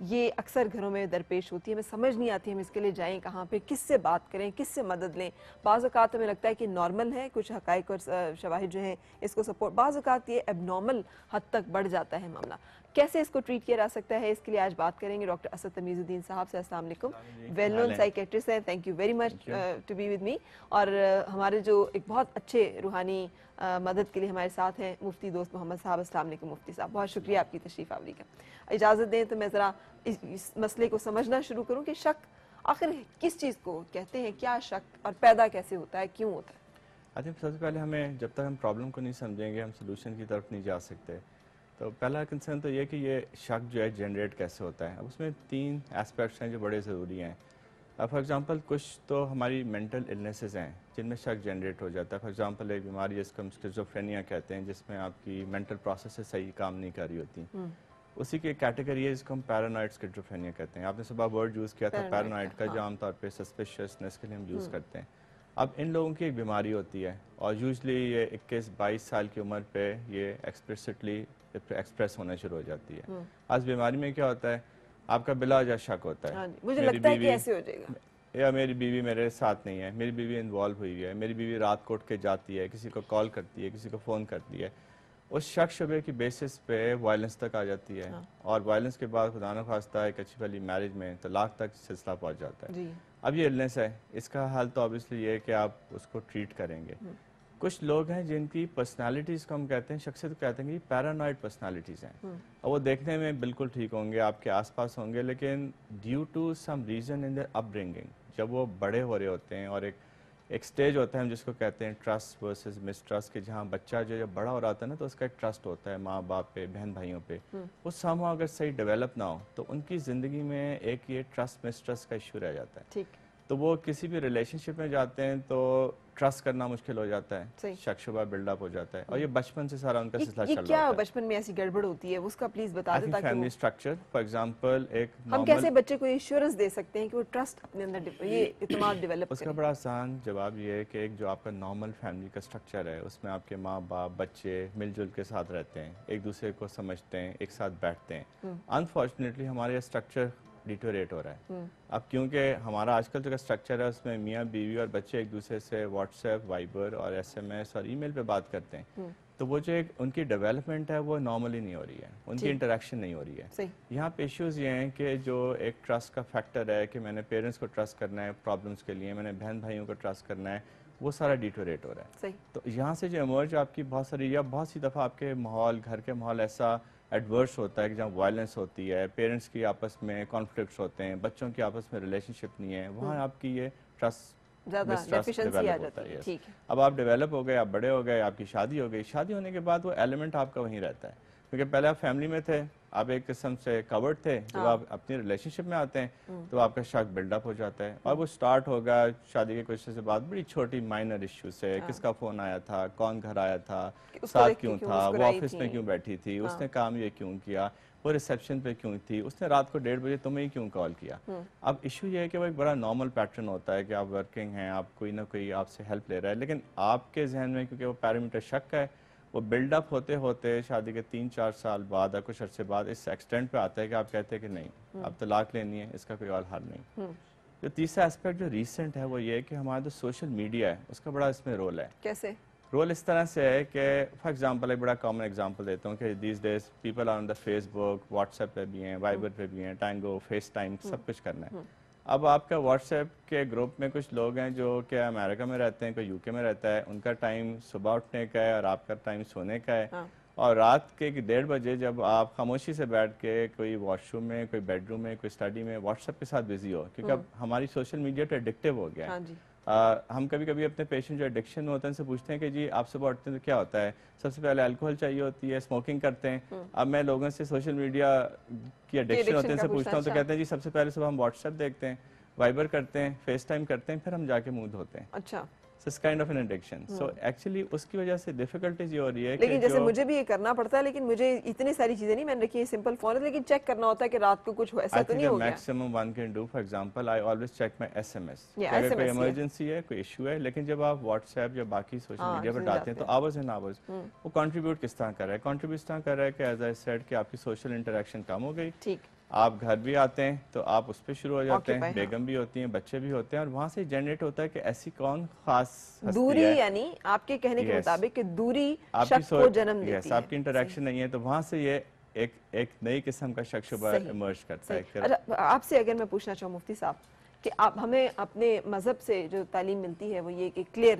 یہ اکثر گھروں میں درپیش ہوتی ہے. ہمیں سمجھ نہیں آتی ہم اس کے لیے جائیں کہاں پہ, کس سے بات کریں, کس سے مدد لیں. بعض اوقات ہمیں لگتا ہے کہ نارمل ہے, کچھ حقائق اور شواہد جو ہیں اس کو سپورٹ, بعض اوقات یہ اب نارمل حد تک بڑھ جاتا ہے معاملہ. کیسے اس کو ٹریٹ کیا جا سکتا ہے, اس کے لیے آج بات کریں گے ڈاکٹر اسد تمیز الدین صاحب سے. السلام علیکم, ویل نون سائیکیٹرسٹ ہیں, thank you very much to be with me. اور ہمارے جو ایک بہت اچھے روحانی مدد کے لیے ہمارے ساتھ ہیں مفتی دوست محمد صاحب. السلام علیکم مفتی صاحب, بہت شکریہ آپ کی تشریف آوری کا. اجازت دیں تو میں ذرا اس مسئلے کو سمجھنا شروع کروں کہ شک آخر کس چیز کو کہتے ہیں, کیا شک اور پیدا کیسے ہوتا ہے, کیوں ہوتا ہے؟ سب سے پہلے ہمیں جب تک ہم پرابلم کو نہیں سمجھیں گے ہم سلوشن کی طرف نہیں جا سکتے. تو پہلا کنسرن تو یہ کہ یہ شک جو ہے جنریٹ کیسے ہوتا ہے. اب اس میں 3 اسپیکٹس ہیں جو بڑے ضروری ہیں. اب فار ایگزامپل کچھ تو ہماری مینٹل النیسز ہیں جن میں شک جنریٹ ہو جاتا ہے. فار ایگزامپل ایک بیماری جس کو ہم اسکیزوفرینیا کہتے ہیں, جس میں آپ کی مینٹل پروسیس صحیح کام نہیں کر رہی ہوتی. اسی کی کیٹیگری ہے جس کو ہم پیرانوائڈ اسکیزوفرینیا کہتے ہیں. آپ نے صبح ورڈ یوز کیا تھا پیرانوائڈ کا, جو عام طور پہ سسپیشیسنس کے لیے ہم یوز کرتے ہیں. اب ان لوگوں کی ایک بیماری ہوتی ہے اور یوزلی یہ 21-22 سال کی عمر پہ یہ ایکسپریسٹلی ایکسپریس ہونا شروع ہو جاتی ہے. آج بیماری میں کیا ہوتا ہے, آپ کا بلا وجہ شک ہوتا ہے, مجھے لگتا ہے کہ ایسے ہو جائے گا, یا میری بیوی میرے ساتھ نہیں ہے, میری بیوی انوالو ہوئی ہے, میری بیوی رات کو اٹھ کے جاتی ہے, کسی کو کال کرتی ہے, کسی کو فون کرتی ہے. اس شک شبے کی بیسس پہ وائلنس تک آ جاتی ہے, اور وائلنس کے بعد خدا نہ خواستہ ایک اچھی بھلی میرج میں طلاق تک سلسلہ پہنچ جاتا ہے. اب یہ النس ہے, اس کا حل تو obviously یہ ہے کہ آپ اس کو ٹریٹ کریں گے. کچھ لوگ ہیں جن کی پرسنالٹیز کو ہم کہتے ہیں, شخصیت کہتے ہیں کہ پیرانوائڈ پرسنالٹیز ہیں, اور وہ دیکھنے میں بالکل ٹھیک ہوں گے, آپ کے آس پاس ہوں گے, لیکن due to some reason in their upbringing, جب وہ بڑے ہو رہے ہوتے ہیں اور ایک سٹیج ہوتا ہے ہم جس کو کہتے ہیں ٹرسٹ ورسز مسٹرسٹ, کہ جہاں بچہ جو جب بڑا ہو رہا ہوتا ہے نا تو اس کا ایک ٹرسٹ ہوتا ہے ماں باپ پہ, بہن بھائیوں پہ. وہ ساموں اگر صحیح ڈیولپ نہ ہو تو ان کی زندگی میں ایک یہ ٹرسٹ مسٹرسٹ کا ایشو رہ جاتا ہے. ٹھیک, تو وہ کسی بھی ریلیشن شپ میں جاتے ہیں تو ٹرسٹ کرنا مشکل ہو جاتا ہے, شک شبہ بلڈ اپ ہو جاتا ہے, اور یہ بچپن سے سارا ان کا سلسلہ چل رہا ہوتا ہے. کیا بچپن میں ایسی گڑبڑ ہوتی ہے اس کا پلیز بتا دیں, تاکہ فیملی سٹرکچر فار ایگزامپل ایک ہم کیسے بچے کو ایشورنس دے سکتے ہیں کہ وہ ٹرسٹ اپنے اندر یہ اعتماد ڈیولپ اس کا بڑا آسان جواب یہ ہے کہ ایک جو آپ کا نارمل فیملی کا سٹرکچر ہے اس میں آپ کے ماں باپ بچے مل جل کے ساتھ رہتے ہیں, ایک دوسرے کو سمجھتے ہیں, ایک ساتھ بیٹھتے ہیں. انفارچونیٹلی ہمارا یہ سٹرکچر ڈیٹوریٹ ہو رہا ہے. اب کیونکہ ہمارا آج کل جو سٹرکچر ہے اس میں میاں بیوی اور بچے ایک دوسرے سے واٹس ایپ, وائبر اور SMS اور ای میل پہ بات کرتے ہیں, تو وہ جو ایک ان کی ڈیولپمنٹ ہے وہ نارملی نہیں ہو رہی ہے, ان کی انٹریکشن نہیں ہو رہی ہے. یہاں پہ ایشوز یہ ہیں کہ جو ایک ٹرسٹ کا فیکٹر ہے کہ میں نے پیرنٹس کو ٹرسٹ کرنا ہے پرابلمس کے لیے, میں نے بہن بھائیوں کو ٹرسٹ کرنا ہے, وہ سارا ڈیٹوریٹ ہو رہا ہے. تو یہاں سے جو ایمرج آپ کی بہت ساری یا بہت سی دفعہ آپ کے ماحول, گھر کے ماحول ایسا ایڈورس ہوتا ہے کہ جہاں وائلنس ہوتی ہے, پیرنٹس کی آپس میں کانفلکٹس ہوتے ہیں, بچوں کی آپس میں ریلیشن شپ نہیں ہے, وہاں آپ کی یہ ٹرسٹ ڈیولپ ہوتا ہے. اب آپ ڈیولپ ہو گئے, آپ بڑے ہو گئے, آپ کی شادی ہو گئی, شادی ہونے کے بعد وہ ایلیمنٹ آپ کا وہیں رہتا ہے, کیونکہ پہلے آپ فیملی میں تھے, آپ ایک قسم سے کورڈ تھے, جب آپ اپنی ریلیشن شپ میں آتے ہیں تو آپ کا شک بلڈ اپ ہو جاتا ہے, اور وہ سٹارٹ ہوگا شادی کے کچھ سے بعد بڑی چھوٹی مائنر ایشو سے, کس کا فون آیا تھا, کون گھر آیا تھا, ساتھ کیوں تھا, وہ آفس میں کیوں بیٹھی تھی, اس نے کام یہ کیوں کیا, وہ ریسیپشن پہ کیوں تھی, اس نے رات کو 1:30 بجے تمہیں ہی کیوں کال کیا. اب ایشو یہ ہے کہ وہ ایک بڑا نارمل پیٹرن ہوتا ہے کہ آپ ورکنگ ہیں, آپ کوئی نہ کوئی آپ سے ہیلپ لے رہا ہے, لیکن آپ کے ذہن میں کیونکہ وہ پیرامیٹر شک کا ہے, وہ بلڈ اپ ہوتے ہوتے شادی کے 3-4 سال بعد یا کچھ عرصے بعد اس ایکسٹینٹ پہ آتا ہے کہ آپ کہتے ہیں کہ نہیں اب طلاق لینی ہے, اس کا کوئی اور حل نہیں. جو تیسرا اسپیکٹ جو ریسنٹ ہے وہ یہ ہے کہ ہمارا جو سوشل میڈیا ہے اس کا بڑا اس میں رول ہے. کیسے رول اس طرح سے ہے کہ فار ایگزامپل ایک بڑا کامن ایگزامپل دیتا ہوں کہ these days people on the Facebook, WhatsApp پہ بھی ہیں, وائبر پہ بھی ہیں, ٹینگو, فیس ٹائم, سب کچھ کرنا ہے. اب آپ کا واٹس ایپ کے گروپ میں کچھ لوگ ہیں جو کہ امریکہ میں رہتے ہیں, کوئی UK میں رہتا ہے, ان کا ٹائم صبح اٹھنے کا ہے اور آپ کا ٹائم سونے کا ہے, اور رات کے 1:30 بجے جب آپ خاموشی سے بیٹھ کے کوئی واش روم میں, کوئی بیڈ روم میں, کوئی اسٹڈی میں واٹس ایپ کے ساتھ بزی ہو, کیونکہ اب ہماری سوشل میڈیا تو ایڈکٹیو ہو گیا ہے. ہم کبھی کبھی اپنے پیشنٹ جو ایڈکشن میں ہوتے ہیں ان سے پوچھتے ہیں کہ جی آپ صبح اٹھتے ہیں تو کیا ہوتا ہے, سب سے پہلے الکوہل چاہیے ہوتی ہے, اسموکنگ کرتے ہیں. اب میں لوگوں سے سوشل میڈیا کی ایڈکشن ہوتے ہیں ان سے پوچھتا ہوں تو کہتے ہیں جی سب سے پہلے صبح ہم واٹس ایپ دیکھتے ہیں, وائبر کرتے ہیں, فیس ٹائم کرتے ہیں, پھر ہم جا کے منہ دھوتے ہیں. اچھا, اس kind of an addiction. So actually اس کی وجہ سے ڈیفیکلٹیز یہ ہو رہی ہے, لیکن جیسے مجھے بھی یہ کرنا پڑتا ہے, لیکن مجھے اتنی ساری چیزیں نہیں میں نے رکھی, سمپل فون ہے, لیکن چیک کرنا ہوتا ہے کہ رات کو کچھ ایسا تو نہیں ہو گیا. Maximum one can do, for example I always check my SMS, اگر کوئی ایمرجنسی ہے, کوئی ایشو ہے. لیکن جب آپ واٹس ایپ یا باقی سوشل میڈیا پر ڈالتے ہیں تو آورز اینڈ آورز وہ کنٹریبیوٹ کس طرح کر رہا ہے, کنٹریبیوٹ اس طرح کر رہا ہے کہ ایز آئی سیڈ کہ آپ کی سوشل انٹریکشن کم ہو گئی, آپ گھر بھی آتے ہیں تو آپ اس پہ شروع ہو جاتے ہیں، Occupy, ہاں۔ بیگم بھی ہوتی ہیں، بچے بھی ہوتے ہیں، اور وہاں سے جنریٹ ہوتا ہے کہ ایسی کون خاص ہستی دوری ہے یعنی آپ کے کہنے کے Yes. مطابق کہ دوری آپ کی شک کو جنم دیتی ہے. آپ کی انٹریکشن نہیں ہے، تو وہاں سے یہ ایک نئی قسم کا شک شبہ صحیح، ایمرج کرتا ہے. صحیح. اچھا آپ سے اگر میں پوچھنا چاہوں مفتی صاحب کہ آپ ہمیں اپنے مذہب سے جو تعلیم ملتی ہے وہ یہ کہ کلیئر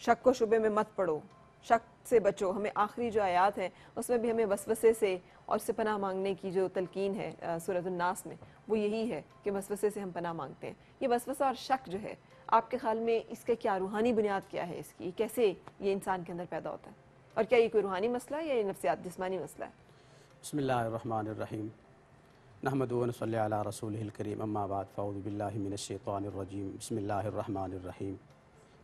شک و شبے میں مت پڑو، شک سے بچو. ہمیں آخری جو آیات ہیں اس میں بھی ہمیں وسوسے سے اور سے پناہ مانگنے کی جو تلقین ہے سورۃ الناس میں، وہ یہی ہے کہ وسوسے سے ہم پناہ مانگتے ہیں. یہ وسوسہ اور شک جو ہے آپ کے خیال میں اس کا کیا روحانی بنیاد کیا ہے، اس کی کیسے یہ انسان کے اندر پیدا ہوتا ہے، اور کیا یہ کوئی روحانی مسئلہ ہے یا یہ نفسیات جسمانی مسئلہ ہے؟ بسم اللہ الرحمن الرحیم نحمد و نصلی علی رسولہ الکریم اما بعد فاعوذ باللہ من الشیطان الرجیم بسم اللہ الرحمن الرحیم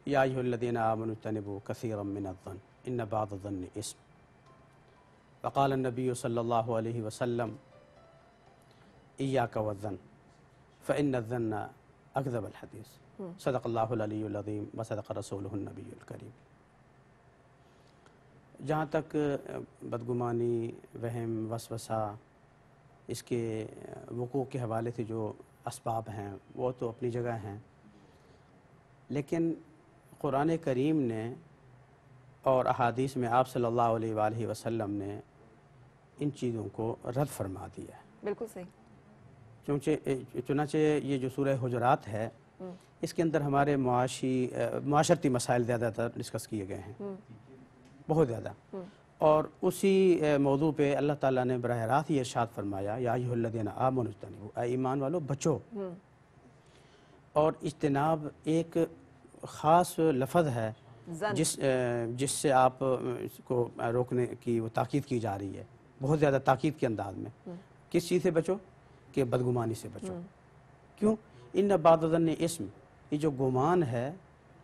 یا ایھا الذین آمنوا اجتنبوا کثیرا من الظن ان بعض الظن اسم وقال النبی صلی اللہ علیہ وسلم ایاک والظن فإن الظن اکذب الحدیث صدق اللہ العلی العظیم وصدق رسولہ النبی الکریم. جہاں تک بدگمانی، وہم، وسوسہ، اس کے وقوع کے حوالے سے جو اسباب ہیں وہ تو اپنی جگہ ہیں، لیکن قرآن کریم نے اور احادیث میں آپ صلی اللہ علیہ وآلہ وسلم نے ان چیزوں کو رد فرما دیا ہے. بالکل صحیح. چنانچہ یہ جو سورہ حجرات ہے اس کے اندر ہمارے معاشرتی مسائل زیادہ تر ڈسکس کیے گئے ہیں، بہت زیادہ. اور اسی موضوع پہ اللہ تعالیٰ نے براہ راست یہ ارشاد فرمایا یا ایھا الذین آمنوا اجتنبوا، اے ایمان والو بچو. اور اجتناب ایک خاص لفظ ہے جس سے آپ اس کو روکنے کی وہ تاکید کی جا رہی ہے، بہت زیادہ تاکید کے انداز میں. کس چیز سے بچو؟ کہ بدگمانی سے بچو. کیوں؟ ان بعض الظن اسم، یہ جو گمان ہے،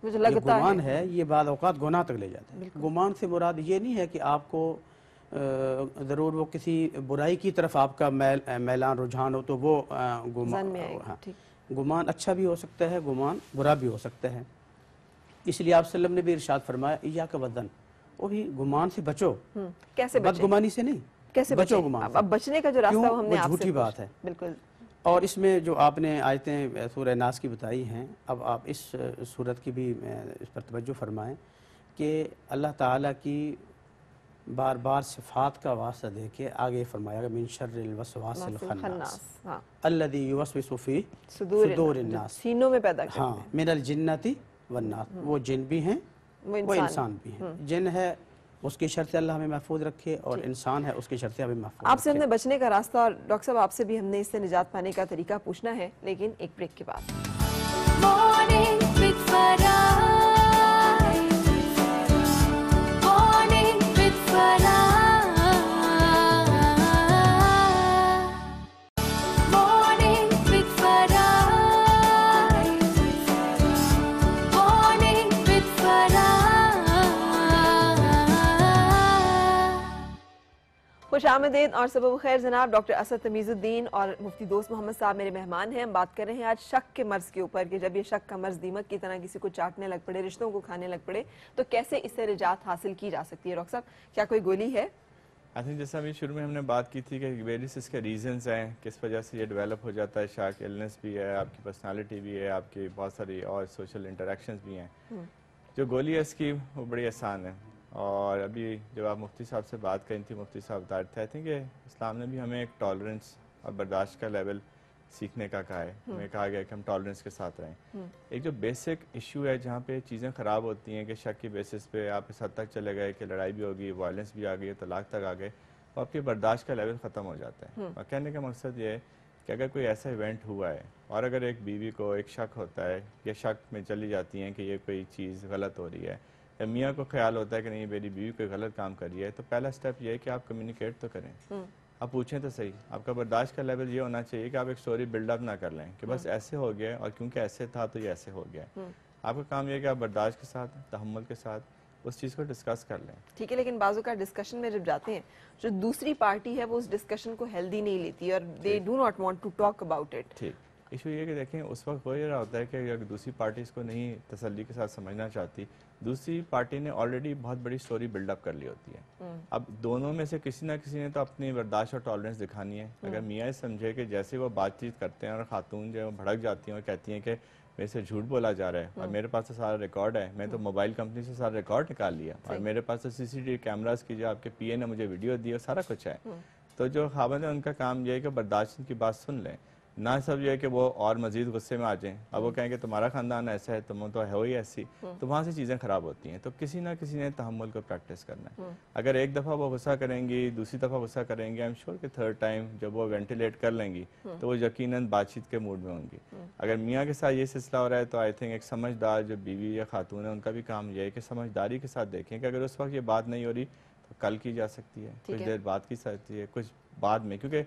مجھے یہ لگتا گمان ہے ہے یہ بعض اوقات گناہ تک لے جاتا ہے. گمان سے مراد یہ نہیں ہے کہ آپ کو ضرور وہ کسی برائی کی طرف آپ کا میلان رجحان ہو تو وہ ظن میں آئے گا. ہاں. ٹھیک. گمان اچھا بھی ہو سکتا ہے، گمان برا بھی ہو سکتا ہے. اس لیے آپ صلی اللہ علیہ وسلم نے بھی ارشاد فرمایا ایاک والظن، وہی گمان سے بچو، کیسے بچیں؟ بدگمانی سے نہیں، کیسے بچو بچیں؟ گمان اب بچنے کا جو راستہ کیوں؟ وہ ہم نے وہ آپ سے جھوٹی بات ہے. بالکل. اور اس میں جو آپ نے آیتیں سورہ ناس کی بتائی ہیں، اب آپ اس صورت کی بھی اس پر توجہ فرمائیں کہ اللہ تعالیٰ کی بار بار صفات کا واسطہ دے کے آگے فرمایا کہ من شر الوسواس الخناس ہاں، الذی یوسوس فی صدور صدور الناس. سینوں میں پیدا کرتے ہاں، من الجنتی والناس، وہ جن بھی ہیں وہ انسان بھی ہیں. جن ہے اس کی شر سے اللہ ہمیں محفوظ رکھے، اور انسان ہے اس کی شر سے ہمیں محفوظ آپ سے ہم رکھے. نے بچنے کا راستہ، اور ڈاکٹر صاحب آپ سے بھی ہم نے اس سے نجات پانے کا طریقہ پوچھنا ہے، لیکن ایک بریک کے بعد. Morning with Farah. Morning with Farah. Morning with Farah. Morning with Farah. خوش آمدید اور صبح بخیر جناب. ڈاکٹر اسد تمیز الدین اور مفتی دوست محمد صاحب میرے مہمان ہیں. ہم بات کر رہے ہیں آج شک کے مرض کے اوپر کہ جب یہ شک کا مرض دیمک کی طرح کسی کو چاٹنے لگ پڑے، رشتوں کو کھانے لگ پڑے، تو کیسے اس سے نجات حاصل کی جا سکتی ہے. ڈاکٹر صاحب کیا کوئی گولی ہے؟ آئی تھنک جیسا ابھی شروع میں ہم نے بات کی تھی کہ ویریس اس کے ریزنز ہیں کس وجہ سے یہ ڈیولپ ہو جاتا ہے. شاک ایلنس بھی ہے، آپ کی پرسنالٹی بھی ہے، آپ کی بہت ساری اور سوشل انٹریکشنز بھی ہیں. جو گولی ہے اس کی وہ بڑی آسان ہے. اور ابھی جب آپ مفتی صاحب سے بات کریں تھی، مفتی صاحب بتا رہے تھے کہ اسلام نے بھی ہمیں ایک ٹالرنس اور برداشت کا لیول سیکھنے کا کہا ہے. ہمیں کہا گیا کہ ہم ٹالرنس کے ساتھ رہیں. ایک جو بیسک ایشو ہے جہاں پہ چیزیں خراب ہوتی ہیں کہ شک کی بیسس پہ آپ اس حد تک چلے گئے کہ لڑائی بھی ہوگی، وائلنس بھی آ گئی، طلاق تک آ گئے، اور آپ کی برداشت کا لیول ختم ہو جاتا ہے. اور کہنے کا مقصد یہ ہے کہ اگر کوئی ایسا ایونٹ ہوا ہے اور اگر ایک بیوی کو ایک شک ہوتا ہے یا شک میں چلی جاتی ہیں کہ یہ کوئی چیز غلط ہو رہی ہے، یا میاں کو خیال ہوتا ہے کہ نہیں میری بیوی کوئی غلط کام کر رہی ہے، تو پہلا سٹیپ یہ ہے کہ آپ کمیونیکیٹ تو کریں. آپ پوچھیں تو صحیح. آپ کا برداشت کا لیول یہ ہونا چاہیے کہ آپ ایک سٹوری بلڈ اپ نہ کر لیں کہ بس ایسے ہو گیا اور کیونکہ ایسے تھا تو یہ ایسے ہو گیا. آپ کا کام یہ ہے کہ آپ برداشت کے ساتھ، تحمل کے ساتھ اس چیز کو ڈسکس کر لیں. ٹھیک ہے، لیکن بعضوں کا ڈسکشن میں جب جاتے ہیں جو دوسری پارٹی ہے وہ اس ڈسکشن کو ہیلدی نہیں لیتی اور they do not want to talk about it. ٹھیک. ایشو یہ کہ دیکھیں اس وقت ہو یہ رہا ہوتا ہے کہ اگر دوسری پارٹی اس کو نہیں تسلی کے ساتھ سمجھنا چاہتی، دوسری پارٹی نے آلریڈی بہت بڑی سٹوری بلڈ اپ کر لی ہوتی ہے. اب دونوں میں سے کسی نہ کسی نے تو اپنی برداشت اور ٹالرنس دکھانی ہے. اگر میاں سمجھے کہ جیسے وہ بات چیت کرتے ہیں اور خاتون جو ہے بھڑک جاتی ہیں اور کہتی ہیں کہ میرے سے جھوٹ بولا جا رہا ہے اور میرے پاس تو سارا ریکارڈ ہے، میں تو موبائل کمپنی سے سارا ریکارڈ نکال لیا اور میرے پاس تو CCTV کیمراز کی جو آپ کے پی اے نے مجھے ویڈیو دی اور سارا کچھ ہے. تو جو خاوند ہے ان کا کام یہ ہے کہ برداشت کی بات سن لیں، نہ سب یہ ہے کہ وہ اور مزید غصے میں آ جائیں. اب وہ کہیں کہ تمہارا خاندان ایسا ہے، تم تو ہے ہی ایسی، تو وہاں سے چیزیں خراب ہوتی ہیں. تو کسی نہ کسی نے تحمل کو پریکٹس کرنا ہے. اگر ایک دفعہ وہ غصہ کریں گی، دوسری دفعہ غصہ کریں گی، آئی ایم شیور کہ تھرڈ ٹائم جب وہ وینٹیلیٹ کر لیں گی تو وہ یقیناً بات چیت کے موڈ میں ہوں گی. اگر میاں کے ساتھ یہ سلسلہ ہو رہا ہے تو آئی تھنک ایک سمجھدار جو بیوی یا خاتون ہے ان کا بھی کام یہ ہے کہ سمجھداری کے ساتھ دیکھیں کہ اگر اس وقت یہ بات نہیں ہو رہی تو کل کی جا سکتی ہے، کچھ دیر بعد کی سکتی ہے، کچھ بعد میں، کیونکہ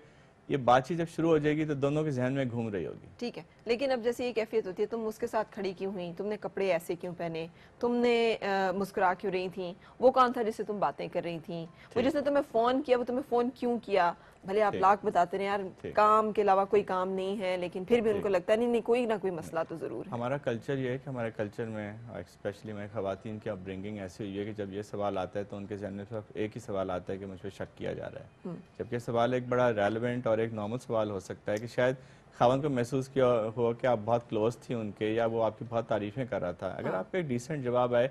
یہ بات چیت جب شروع ہو جائے گی تو دونوں کے ذہن میں گھوم رہی ہوگی. ٹھیک ہے، لیکن اب جیسے یہ کیفیت ہوتی ہے تم اس کے ساتھ کھڑی کیوں ہوئی، تم نے کپڑے ایسے کیوں پہنے، تم نے مسکرا کیوں رہی تھیں، وہ کون تھا جس سے تم باتیں کر رہی تھیں، وہ جس نے تمہیں فون کیا وہ تمہیں فون کیوں کیا. بھلے آپ لاکھ بتاتے رہے یار کام کے علاوہ کوئی کام نہیں ہے، لیکن پھر بھی ان کو لگتا ہے نہیں کوئی نہ کوئی مسئلہ تو ضرور ہے. ہمارا کلچر یہ ہے کہ ہمارے کلچر میں اسپیشلی میں خواتین کی اپ برنگنگ ایسی ہوئی ہے کہ جب یہ سوال آتا ہے تو ان کے ذہن میں صرف ایک ہی سوال آتا ہے کہ مجھ پہ شک کیا جا رہا ہے. جبکہ سوال ایک بڑا ریلیونٹ اور ایک نارمل سوال ہو سکتا ہے کہ شاید خاوند کو محسوس کیا ہو کہ آپ بہت کلوز تھی ان کے یا وہ آپ کی بہت تعریفیں کر رہا تھا. اگر آپ کا ایک ڈیسنٹ جواب آئے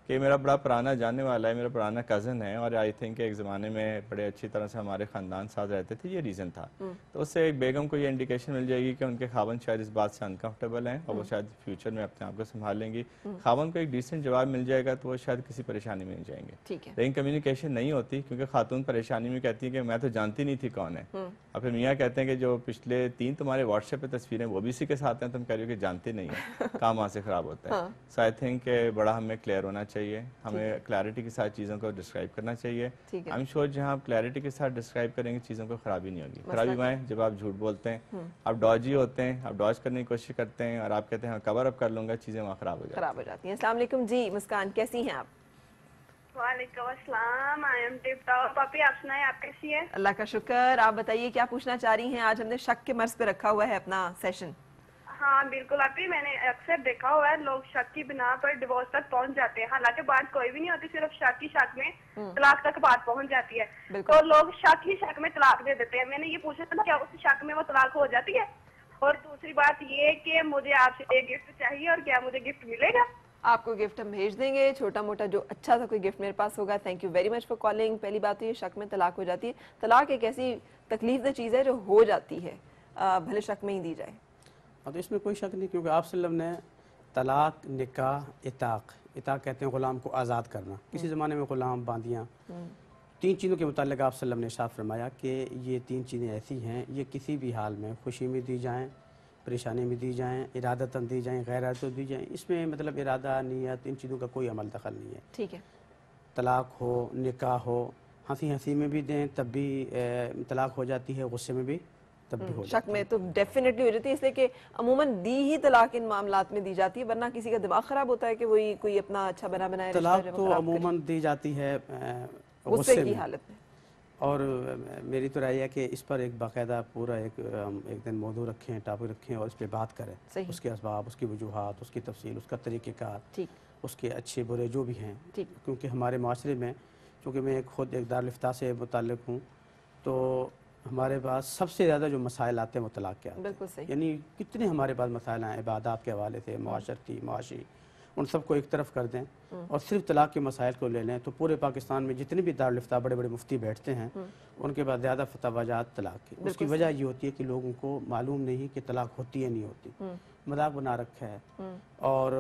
کہ میرا بڑا پرانا جاننے والا ہے، میرا پرانا کزن ہے اور آئی تھنک ایک زمانے میں بڑے اچھی طرح سے ہمارے خاندان ساتھ رہتے تھے، یہ ریزن تھا، تو اس سے ایک بیگم کو یہ انڈیکیشن مل جائے گی کہ ان کے خاوند شاید اس بات سے انکمفرٹیبل ہیں اور وہ شاید فیوچر میں اپنے آپ کو سنبھال لیں گی. خاوند کو ایک ڈیسنٹ جواب مل جائے گا تو وہ شاید کسی پریشانی میں نہیں جائیں گے. لیکن کمیونیکیشن نہیں ہوتی کیونکہ خاتون پریشانی میں کہتی ہے کہ میں تو جانتی نہیں تھی کون ہے، اور پھر میاں کہتے ہیں کہ جو پچھلے 3 تمہارے واٹس ایپ پہ تصویریں وہ بھی اسی کے ساتھ ہیں، تم کہہ رہی ہو کہ جانتے نہیں ہیں. کام وہاں سے خراب ہوتا ہے. سو آئی تھنک کہ بڑا ہمیں کلیئر ہونا چاہیے، ہمیں کلیئرٹی کے ساتھ چیزوں کو ڈسکرائب کرنا چاہیے. آئی ایم شیور جہاں آپ کلیئرٹی کے ساتھ ڈسکرائب کریں گے چیزوں کو خرابی نہیں ہوگی. خرابی میں جب آپ جھوٹ بولتے ہیں، آپ ڈاجی ہوتے ہیں، آپ ڈاج کرنے کی کوشش کرتے ہیں اور آپ کہتے ہیں کور اپ کر لوں گا، چیزیں وہاں خراب ہو جاتی ہیں. السلام علیکم جی مسکان، کیسی ہیں آپ؟ وعلیکم السلام، آئی ایم ٹپ ٹاپ. پاپی آپ سنائیں آپ کیسی ہیں؟ اللہ کا شکر. آپ بتائیے کیا پوچھنا چاہ رہی ہیں؟ آج ہم نے شک کے مرض پہ رکھا ہوا ہے اپنا سیشن. ہاں بالکل آپی، میں نے اکثر دیکھا ہوا ہے لوگ شک کی بنا پر ڈیورس تک پہنچ جاتے ہیں، حالانکہ بات کوئی بھی نہیں ہوتی، صرف شک کی شک میں طلاق تک بات پہنچ جاتی ہے. تو لوگ شک ہی شک میں طلاق دے دیتے ہیں. میں نے یہ پوچھا تھا کیا اس شک میں وہ طلاق ہو جاتی ہے؟ اور دوسری بات یہ کہ مجھے آپ سے ایک گفٹ چاہیے، اور کیا مجھے گفٹ ملے گا؟ آپ کو گفٹ ہم بھیج دیں گے، چھوٹا موٹا جو اچھا سا کوئی گفٹ میرے پاس ہوگا. Thank you very much for calling. پہلی بات تو یہ شک میں طلاق ہو جاتی ہے. طلاق ایک ایسی تکلیف دہ چیز ہے جو ہو جاتی ہے، بھلے شک میں ہی دی جائے. تو اس میں کوئی شک نہیں، کیونکہ آپ صلی اللہ علیہ وسلم نے طلاق، نکاح، عتاق کہتے ہیں غلام کو آزاد کرنا. کسی زمانے میں غلام، باندیاں، 3 چیزوں کے متعلق آپ صلی اللہ علیہ وسلم نے ارشاد فرمایا کہ یہ 3 چیزیں ایسی ہیں، یہ کسی بھی حال میں خوشی میں دی جائیں، پریشانی میں دی جائیں، ارادتاً دی جائیں، غیر ارادتاً دی جائیں. اس میں مطلب ارادہ، نیت، ان چیزوں کا کوئی عمل دخل نہیں ہے. ٹھیک ہے. طلاق ہو، نکاح ہو، ہنسی میں بھی دیں تب بھی طلاق ہو جاتی ہے، غصے میں بھی تب بھی ہو جاتی ہے. شک میں تو ڈیفینیٹلی ہو جاتی ہے، اس لیے کہ عموماً دی ہی طلاق ان معاملات میں دی جاتی ہے، ورنہ کسی کا دماغ خراب ہوتا ہے کہ وہی کوئی اپنا اچھا بنائے طلاق تو عموماً دی جاتی ہے غصے کی حالت میں. اور میری تو رائے ہے کہ اس پر ایک باقاعدہ پورا ایک دن موضوع رکھیں، ٹاپک رکھیں اور اس پہ بات کریں. اس کے اسباب، اس کی وجوہات، اس کی تفصیل، اس کا طریقہ کار، اس کے اچھے برے جو بھی ہیں. کیونکہ ہمارے معاشرے میں، چونکہ میں خود ایک دارالفتاء سے متعلق ہوں، تو ہمارے پاس سب سے زیادہ جو مسائل آتے ہیں وہ طلاق کے آتے ہیں. بالکل صحیح. یعنی کتنے ہمارے پاس مسائل ہیں عبادات کے حوالے سے، معاشرتی، معاشی، ان سب کو ایک طرف کر دیں اور صرف طلاق کے مسائل کو لے لیں تو پورے پاکستان میں جتنے بھی دارالفتاء بڑے بڑے مفتی بیٹھتے ہیں ان کے بعد زیادہ فتویٰ جات طلاق کی. اس کی وجہ یہ ہوتی ہے کہ لوگوں کو معلوم نہیں کہ طلاق ہوتی ہے نہیں ہوتی، مذاق بنا رکھا ہے. اور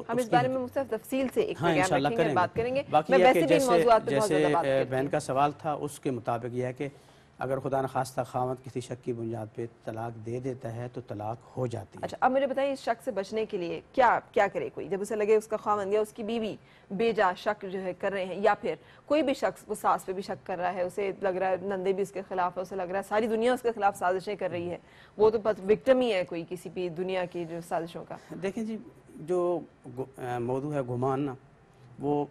ہم اس بارے میں مختلف تفصیل سے ایک انشاءاللہ پروگرام رکھیں گے، بات کریں گے. باقی یہ کہ جیسے بہن کا سوال تھا اس کے مطابق یہ ہے کہ اگر خدا نخواستہ خاوند کسی شک کی بنیاد پہ طلاق دے دیتا ہے تو طلاق ہو جاتی ہے. اچھا اب مجھے بتائیے اس شک سے بچنے کے لیے کیا کرے کوئی جب اسے لگے اس کا خاوند یا اس کی بیوی بے جا شک جو ہے کر رہے ہیں، یا پھر کوئی بھی شخص وہ ساس پہ بھی شک کر رہا ہے، اسے لگ رہا ہے نندے بھی اس کے خلاف ہے، اسے لگ رہا ہے ساری دنیا اس کے خلاف سازشیں کر رہی ہے، وہ تو بس وکٹم ہی ہے کوئی کسی بھی دنیا کی جو سازشوں کا. دیکھیں جی، جو موضوع ہے گمان نا، وہ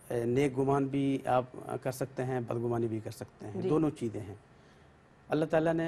نیک گمان بھی آپ کر سکتے ہیں، بدگمانی بھی کر سکتے ہیں. دونوں چیزیں ہیں. اللہ تعالیٰ نے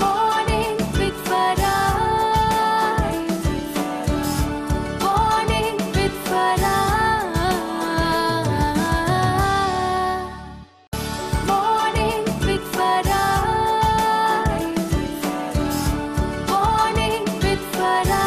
Morning with Farah. Morning with Farah. Morning with Farah. Morning with Farah.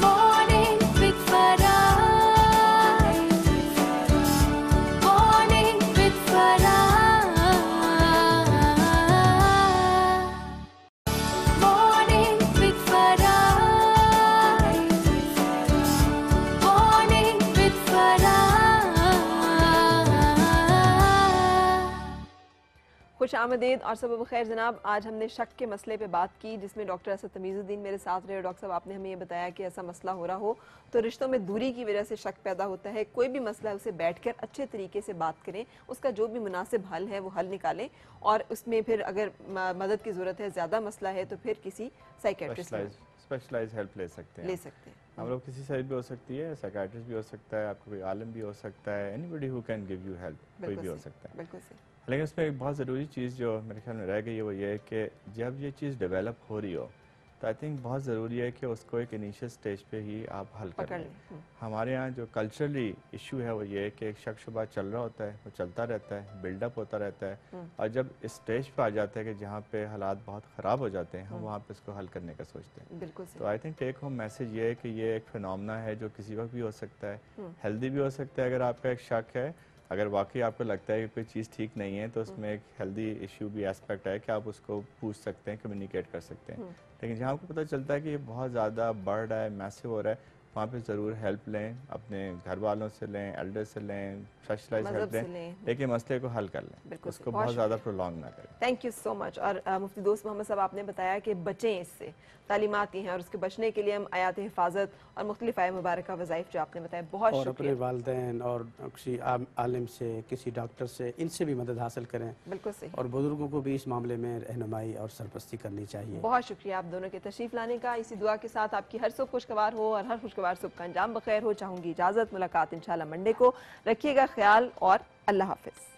Morning with Farah. Morning with Farah. Morning with Farah. Morning with Farah. خوش آمدید اور صبح بخیر جناب. آج ہم نے شک کے مسئلے پہ بات کی جس میں ڈاکٹر اسد تمیز الدین میرے ساتھ رہے. ڈاکٹر صاحب آپ نے ہمیں یہ بتایا کہ ایسا مسئلہ ہو رہا ہو تو رشتوں میں دوری کی وجہ سے شک پیدا ہوتا ہے. کوئی بھی مسئلہ ہے اسے بیٹھ کر اچھے طریقے سے بات کریں, اس کا جو بھی مناسب حل ہے وہ حل نکالیں, اور اس میں پھر اگر مدد کی ضرورت ہے, زیادہ مسئلہ ہے تو پھر کسی سائیکیٹرسٹ اسپیشلائز ہیلپ لے سکتے ہیں. ہم لوگ کسی سے بھی ہو سکتی ہے, سائیکیٹرسٹ بھی ہو سکتا ہے, آپ کو کوئی عالم بھی ہو سکتا ہے, anybody who can give you help, کوئی بھی ہو سکتا ہے. بالکل صحیح. لیکن اس میں ایک بہت ضروری چیز جو میرے خیال میں رہ گئی ہے وہ یہ ہے کہ جب یہ چیز ڈیولپ ہو رہی ہو تو آئی تھنک بہت ضروری ہے کہ اس کو ایک انیشیل سٹیج پہ ہی آپ حل کر لیں. ہمارے یہاں جو کلچرلی ایشو ہے وہ یہ ہے کہ ایک شک شبہ چل رہا ہوتا ہے, وہ چلتا رہتا ہے, بلڈ اپ ہوتا رہتا ہے, اور جب اس سٹیج پہ آ جاتا ہے کہ جہاں پہ حالات بہت خراب ہو جاتے ہیں, ہم وہاں پہ اس کو حل کرنے کا سوچتے ہیں. بالکل تو I think take home message یہ ہے کہ یہ ایک فینومنا ہے جو کسی وقت بھی ہو سکتا ہے, ہیلدی بھی ہو سکتا ہے. اگر آپ کا ایک شک ہے, اگر واقعی آپ کو لگتا ہے کہ کوئی چیز ٹھیک نہیں ہے تو اس میں ایک ہیلدی ایشو بھی اسپیکٹ ہے کہ آپ اس کو پوچھ سکتے ہیں, کمیونیکیٹ کر سکتے ہیں. لیکن جہاں آپ کو پتہ چلتا ہے کہ یہ بہت زیادہ بڑھ رہا ہے, میسو ہو رہا ہے, وہاں پہ ضرور ہیلپ لیں, اپنے گھر والوں سے لیں, ایلڈر سے لیں, اسپیشلائز ہیلپ لیں, لیکن مسئلے کو حل کر لیں, اس کو بہت زیادہ پرولونگ نہ کریں. تھینک یو سو مچ. اور مفتی دوست محمد صاحب آپ نے بتایا کہ بچیں اس سے, تعلیمات یہ ہیں, اور اس کے بچنے کے لیے ہم آیات حفاظت اور مختلف آیات مبارکہ وظائف جو آپ نے بتایا, بہت اور شکریہ. اپنے والدین اور کسی عالم سے, کسی ڈاکٹر سے, ان سے بھی مدد حاصل کریں. بالکل صحیح. اور بزرگوں کو بھی اس معاملے میں رہنمائی اور سرپرستی کرنی چاہیے. بہت شکریہ آپ دونوں کے تشریف لانے کا. اسی دعا کے ساتھ آپ کی ہر صبح خوشگوار ہو اور ہر خوشگوار صبح کا انجام بخیر ہو. چاہوں گی اجازت, ملاقات انشاءاللہ منڈے کو. رکھیے گا خیال اور اللہ حافظ.